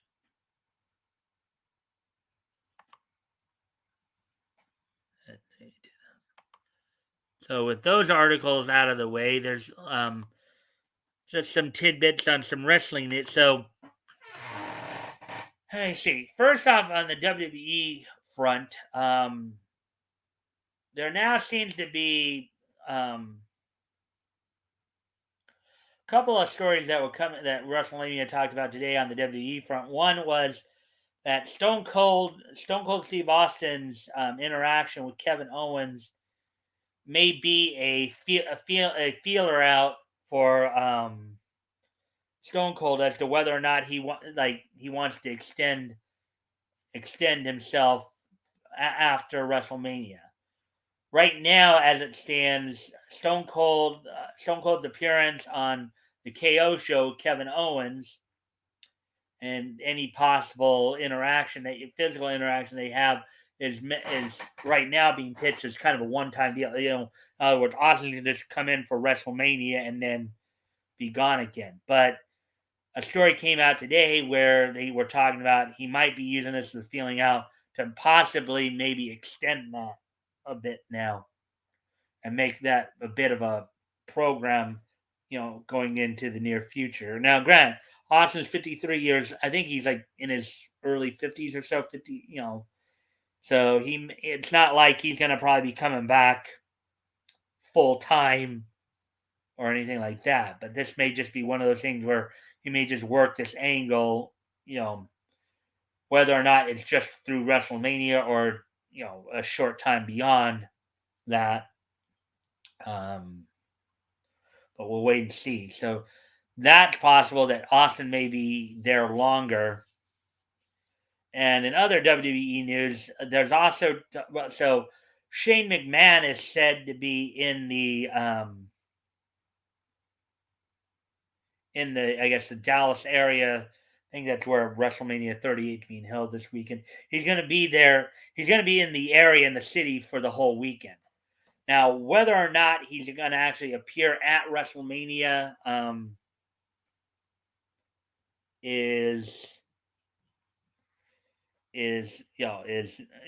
Speaker 1: So, with those articles out of the way, there's just some tidbits on some wrestling. So, let me see. First off, on the WWE front, there now seems to be a couple of stories that were coming that WrestleMania talked about today on the WWE front. One was that Stone Cold Steve Austin's interaction with Kevin Owens may be a feeler out for Stone Cold as to whether or not he wants to extend extend himself after WrestleMania. Right now, as it stands, Stone Cold's appearance on the KO show, Kevin Owens, and any possible physical interaction they have is right now being pitched as kind of a one-time deal. In other words, Austin can just come in for WrestleMania and then be gone again. But a story came out today where they were talking about he might be using this as a feeling out to possibly maybe extend that a bit now and make that a bit of a program, going into the near future. Now, Grant, Austin's 53 years. I think he's like in his early 50s or so, 50, So it's not like he's going to probably be coming back full time or anything like that. But this may just be one of those things where he may just work this angle, whether or not it's just through WrestleMania or, a short time beyond that. But we'll wait and see. So that's possible that Austin may be there longer. And in other WWE news, there's also so Shane McMahon is said to be in the I guess the Dallas area. I think that's where WrestleMania 38 is being held this weekend. He's going to be there. He's going to be in the area in the city for the whole weekend. Now, whether or not he's going to actually appear at WrestleMania is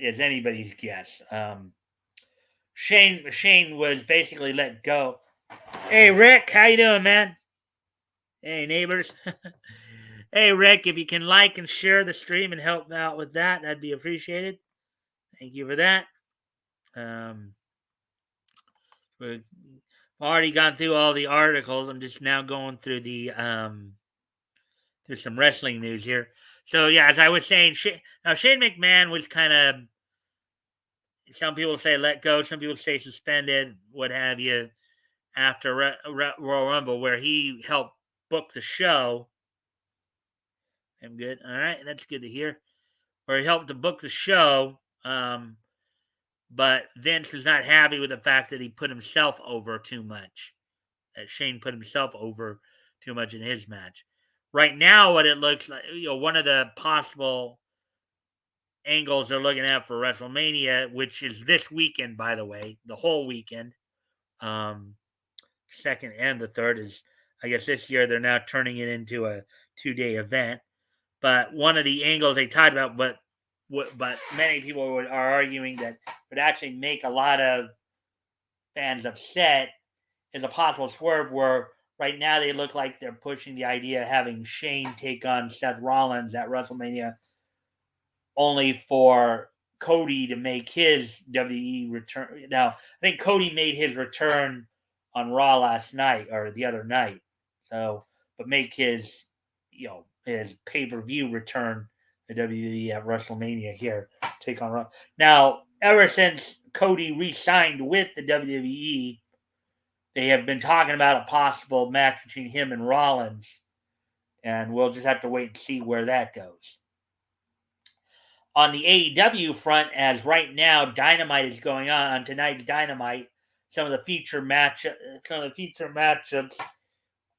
Speaker 1: anybody's guess. Shane was basically let go. Hey Rick, how you doing, man? Hey neighbors. Hey Rick, if you can like and share the stream and help out with that, that'd be appreciated. Thank you for that. We've already gone through all the articles. I'm just now going through the through some wrestling news here. So yeah, as I was saying, Shane McMahon was kind of, some people say let go, some people say suspended, what have you, after Royal Rumble, where he helped book the show. I'm good. All right, that's good to hear. Where he helped to book the show, but Vince was not happy with the fact that he put himself over too much. That Shane put himself over too much in his match. Right now, what it looks like, one of the possible angles they're looking at for WrestleMania, which is this weekend, by the way, the whole weekend, second and the third, is, I guess this year they're now turning it into a 2-day event. But one of the angles they talked about, but many people are arguing that would actually make a lot of fans upset, is a possible swerve where right now they look like they're pushing the idea of having Shane take on Seth Rollins at WrestleMania, only for Cody to make his WWE return. Now, I think Cody made his return on Raw last night or the other night. So, but make his, his pay-per-view return to WWE at WrestleMania here, take on Raw. Now, ever since Cody re-signed with the WWE, they have been talking about a possible match between him and Rollins, and we'll just have to wait and see where that goes. On the AEW front, as right now Dynamite is going on tonight's Dynamite, some of the feature matchups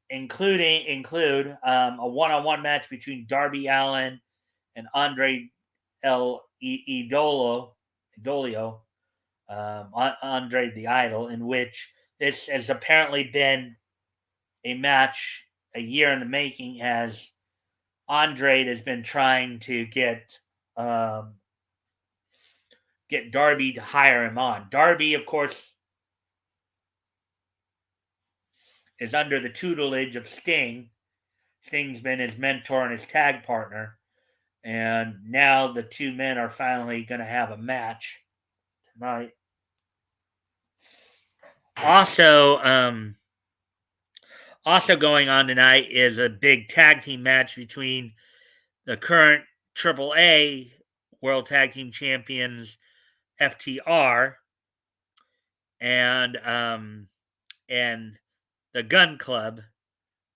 Speaker 1: include a one-on-one match between Darby Allin and Andre Idolio, Andre the Idol, in which this has apparently been a match a year in the making, as Andre has been trying to get Darby to hire him on. Darby, of course, is under the tutelage of Sting. Sting's been his mentor and his tag partner. And now the two men are finally going to have a match tonight. Also going on tonight is a big tag team match between the current AAA World Tag Team Champions FTR and the Gun Club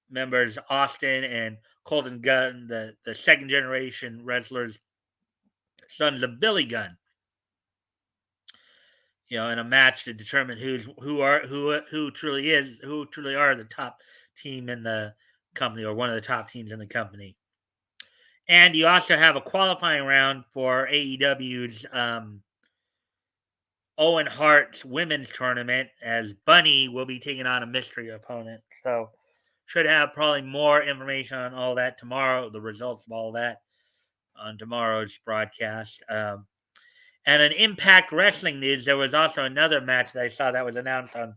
Speaker 1: members Austin and Colton Gunn, the second generation wrestlers Sons of Billy Gunn. In a match to determine who truly are the top team in the company, or one of the top teams in the company. And you also have a qualifying round for AEW's Owen Hart's women's tournament, as Bunny will be taking on a mystery opponent. So should have probably more information on all that tomorrow, the results of all that on tomorrow's broadcast. And in Impact Wrestling news, there was also another match that I saw that was announced on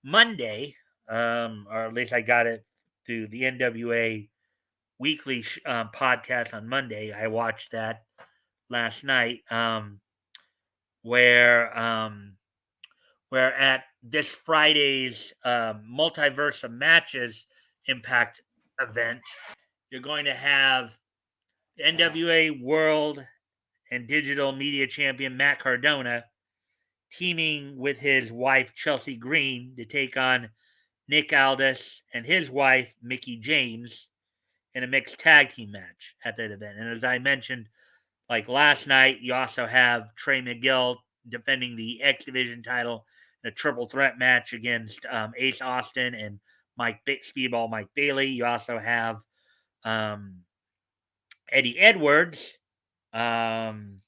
Speaker 1: Monday, or at least I got it through the NWA weekly podcast on Monday. I watched that last night, where where at this Friday's Multiverse of Matches Impact event, you're going to have NWA World and Digital Media Champion Matt Cardona teaming with his wife Chelsea Green to take on Nick Aldis and his wife Mickey James in a mixed tag team match at that event. And as I mentioned, like last night, you also have Trey Miguel defending the X Division title in a triple threat match against Ace Austin and Speedball Mike Bailey. You also have um, Eddie Edwards. Um,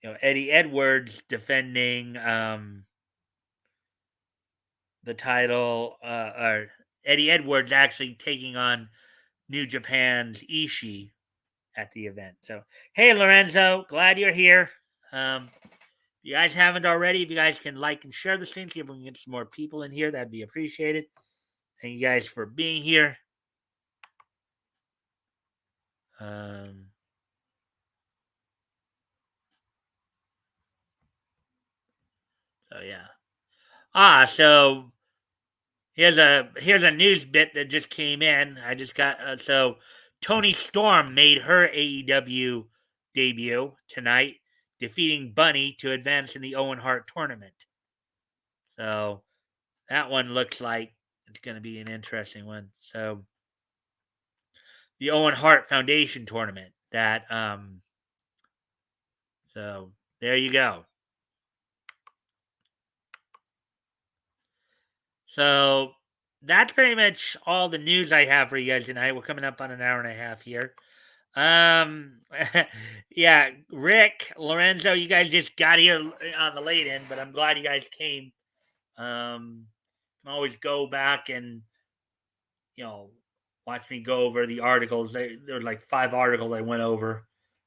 Speaker 1: Eddie Edwards defending the title, or Eddie Edwards actually taking on New Japan's Ishii at the event. So, hey, Lorenzo, glad you're here. If you guys haven't already, if you guys can like and share the stream, see if we can get some more people in here, that'd be appreciated. Thank you guys for being here. So yeah. So here's a news bit that just came in. I just got so Tony Storm made her AEW debut tonight, defeating Bunny to advance in the Owen Hart tournament. So that one looks like it's going to be an interesting one. So the Owen Hart Foundation tournament. So there you go. So that's pretty much all the news I have for you guys tonight. We're coming up on an hour and a half here. Yeah, Rick, Lorenzo, you guys just got here on the late end, but I'm glad you guys came. Can always go back and watch me go over the articles. There were like 5 articles I went over,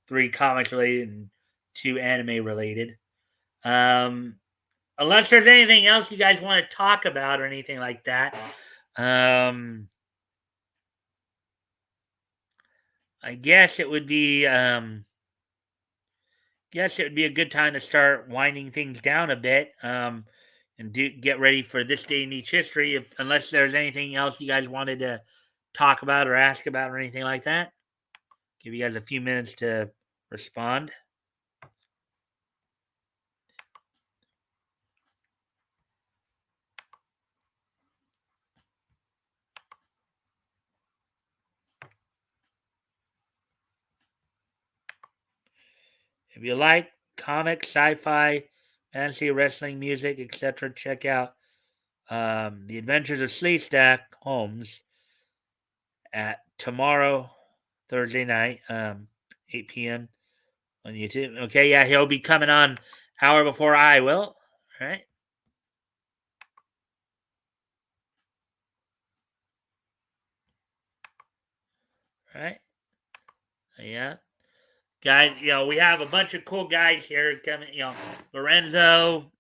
Speaker 1: 3 comics related and 2 anime related. Unless there's anything else you guys want to talk about or anything like that, I guess it would be a good time to start winding things down a bit, and get ready for this day in each history. Unless there's anything else you guys wanted to talk about or ask about or anything like that, give you guys a few minutes to respond. If you like comics, sci-fi, fantasy, wrestling, music, etc., check out The Adventures of Sleestack Holmes at tomorrow, Thursday night, 8 p.m. on YouTube. Okay, yeah, he'll be coming on hour before I will. All right. All right. Yeah. Guys, we have a bunch of cool guys here coming, Lorenzo,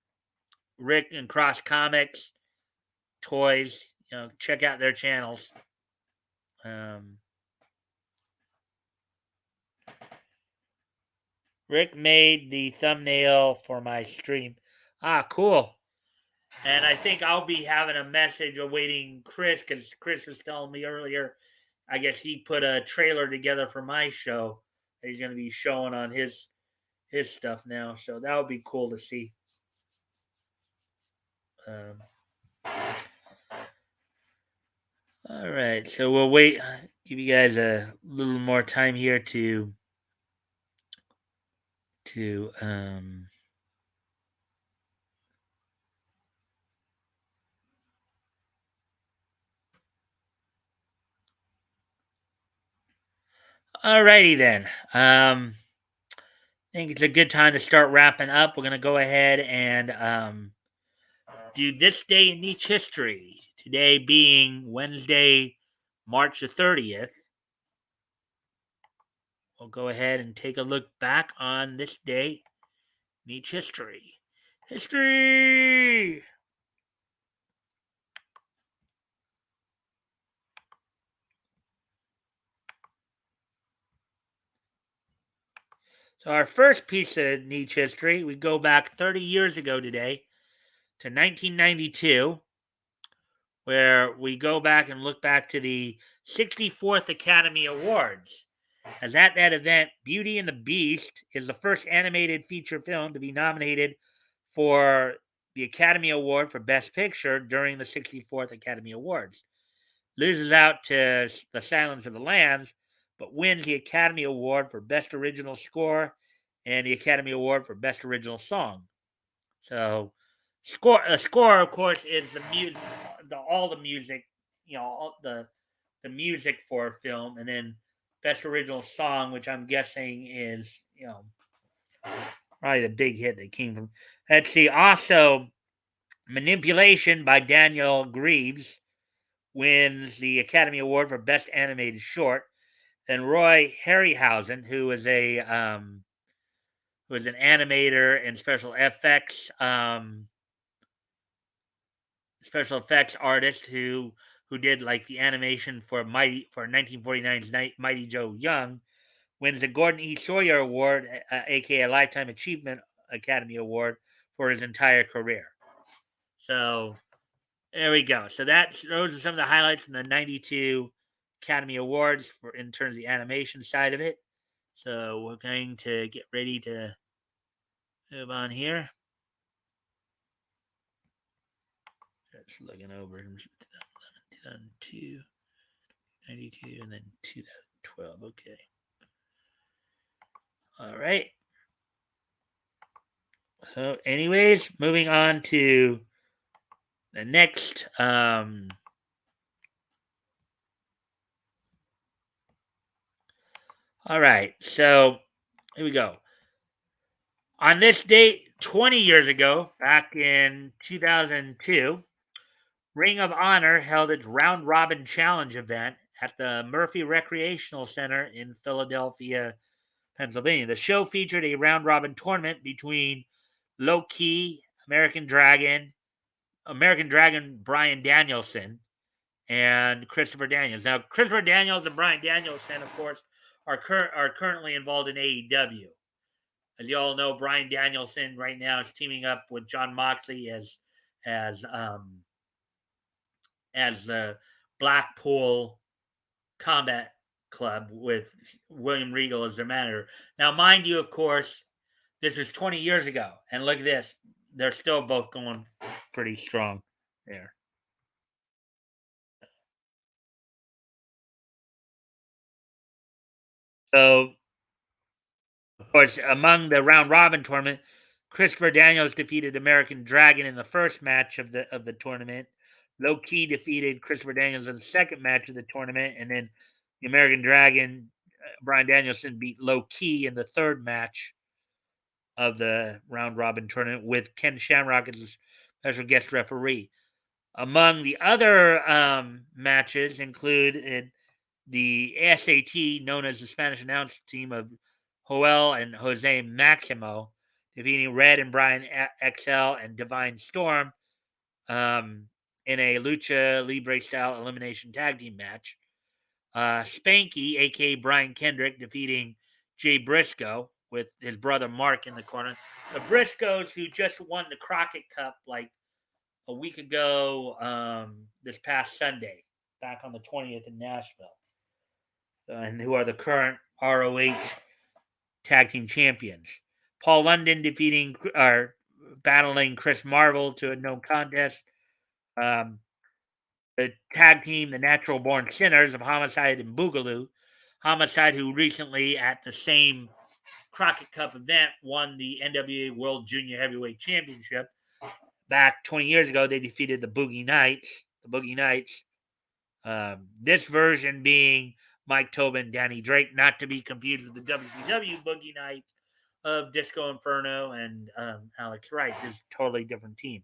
Speaker 1: Rick, and Cross Comics, Toys. Check out their channels. Rick made the thumbnail for my stream. Cool. And I think I'll be having a message awaiting Chris, because Chris was telling me earlier, I guess he put a trailer together for my show that he's going to be showing on his stuff now. So that would be cool to see. All right. So we'll wait, give you guys a little more time here to to alrighty then. I think it's a good time to start wrapping up. We're gonna go ahead and do this day in each history. Today being Wednesday, March the 30th. We'll go ahead and take a look back on this day in each history. History! So, our first piece of niche history, we go back 30 years ago today to 1992, where we go back and look back to the 64th Academy Awards. As at that event, Beauty and the Beast is the first animated feature film to be nominated for the Academy Award for Best Picture during the 64th Academy Awards. Loses out to The Silence of the Lambs, but wins the Academy Award for Best Original Score and the Academy Award for Best Original Song. So, score, of course, is the music, all the music, all the music for a film, and then Best Original Song, which I'm guessing is, probably the big hit that came from. Let's see. Also, Manipulation by Daniel Greaves wins the Academy Award for Best Animated Short. Then Roy Harryhausen, who was an animator and special effects artist who did like the animation for 1949's Mighty Joe Young, wins the Gordon E. Sawyer Award, aka Lifetime Achievement Academy Award, for his entire career. So there we go. So those are some of the highlights from the 92 Academy Awards for in terms of the animation side of it. So we're going to get ready to move on here. Just looking over 2002, 92, and then 2012. Okay. All right. So, anyways, moving on to the next. All right. So, here we go. On this date, 20 years ago, back in 2002, Ring of Honor held its round robin challenge event at the Murphy Recreational Center in Philadelphia, Pennsylvania. The show featured a round robin tournament between Low Key, American Dragon Brian Danielson, and Christopher Daniels. Now, Christopher Daniels and Brian Danielson, of course, are currently involved in AEW. As you all know, Brian Danielson right now is teaming up with John Moxley as the Blackpool Combat Club with William Regal as their manager. Now, mind you, of course, this is 20 years ago, and look at this. They're still both going pretty strong there. So, of course, among the round robin tournament, Christopher Daniels defeated American Dragon in the first match of the tournament. Low Key defeated Christopher Daniels in the second match of the tournament, and then the American Dragon, Brian Danielson, beat Low Key in the third match of the round robin tournament with Ken Shamrock as a special guest referee. Among the other matches include the SAT, known as the Spanish announce team of Joel and Jose Maximo, defeating Red and Brian XL and Divine Storm in a Lucha Libre style elimination tag team match. Spanky, aka Brian Kendrick, defeating Jay Briscoe with his brother Mark in the corner. The Briscoes, who just won the Crockett Cup like a week ago, this past Sunday, back on the 20th in Nashville, and who are the current ROH tag team champions. Paul London battling Chris Marvel to a no contest. Um, the tag team, the Natural Born Sinners of Homicide and Boogaloo. Homicide, who recently at the same Crockett Cup event, won the NWA World Junior Heavyweight Championship. Back 20 years ago, they defeated the Boogie Knights. This version being Mike Tobin, Danny Drake, not to be confused with the WCW Boogie Knights of Disco Inferno and Alex Wright. This is a totally different team.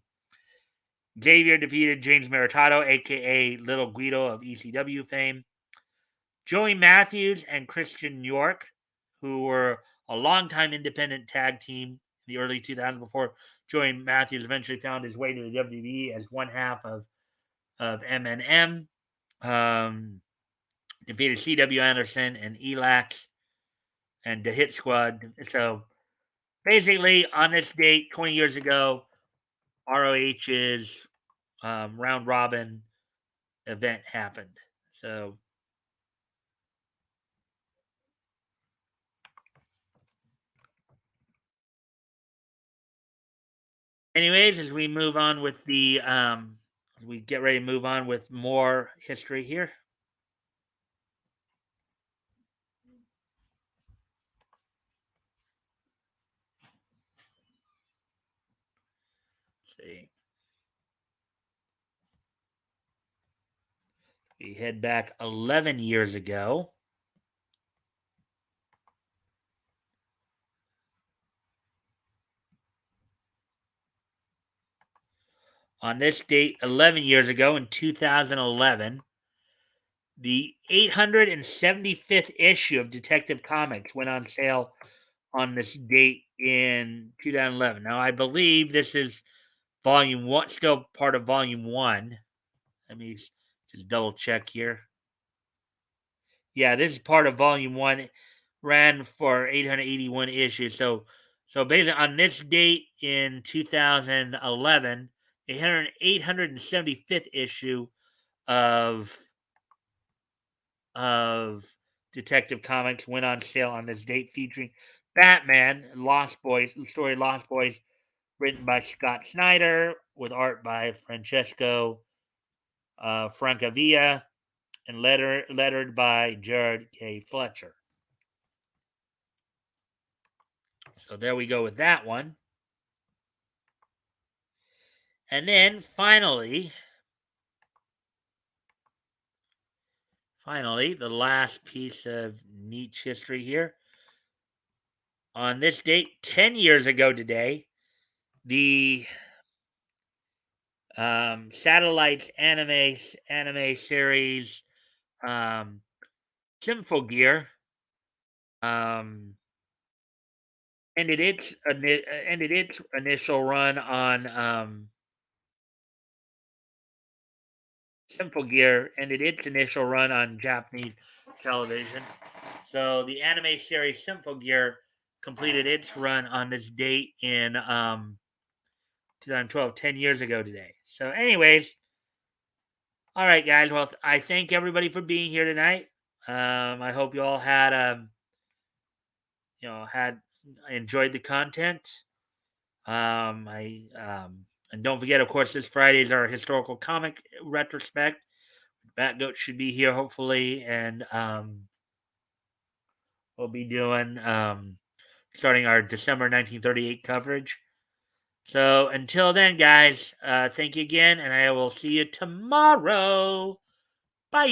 Speaker 1: Xavier defeated James Maritato, a.k.a. Little Guido of ECW fame. Joey Matthews and Christian York, who were a longtime independent tag team in the early 2000s before Joey Matthews eventually found his way to the WWE as one half of MNM. Defeated C.W. Anderson and ELAX and the Hit Squad. So basically, on this date, 20 years ago, ROH's round robin event happened. So, anyways, as we move on with the, we get ready to move on with more history here. Let's see. We head back 11 years ago. On this date, 11 years ago in 2011, the 875th issue of Detective Comics went on sale on this date in 2011. Now, I believe this is volume one, still part of volume one. Let me just double check here. Yeah, this is part of volume one. Ran for 881 issues. So basically on this date in 2011, the 875th issue of Detective Comics went on sale on this date, featuring Batman, Lost Boys, the story Lost Boys, written by Scott Snyder, with art by Francesco Francavilla, and lettered by Jared K. Fletcher. So there we go with that one. And then finally, the last piece of niche history here. On this date, 10 years ago today, the Satellites anime series Symphogear ended its initial run on Symphogear ended its initial run on Japanese television. So the anime series Symphogear completed its run on this date in 2012, 10 years ago today. So, anyways, all right, guys. Well, I thank everybody for being here tonight. I hope you all had enjoyed the content. And don't forget, of course, this Friday is our historical comic retrospect. Batgoat should be here hopefully, and we'll be doing starting our December 1938 coverage. So until then, guys, thank you again, and I will see you tomorrow. Bye.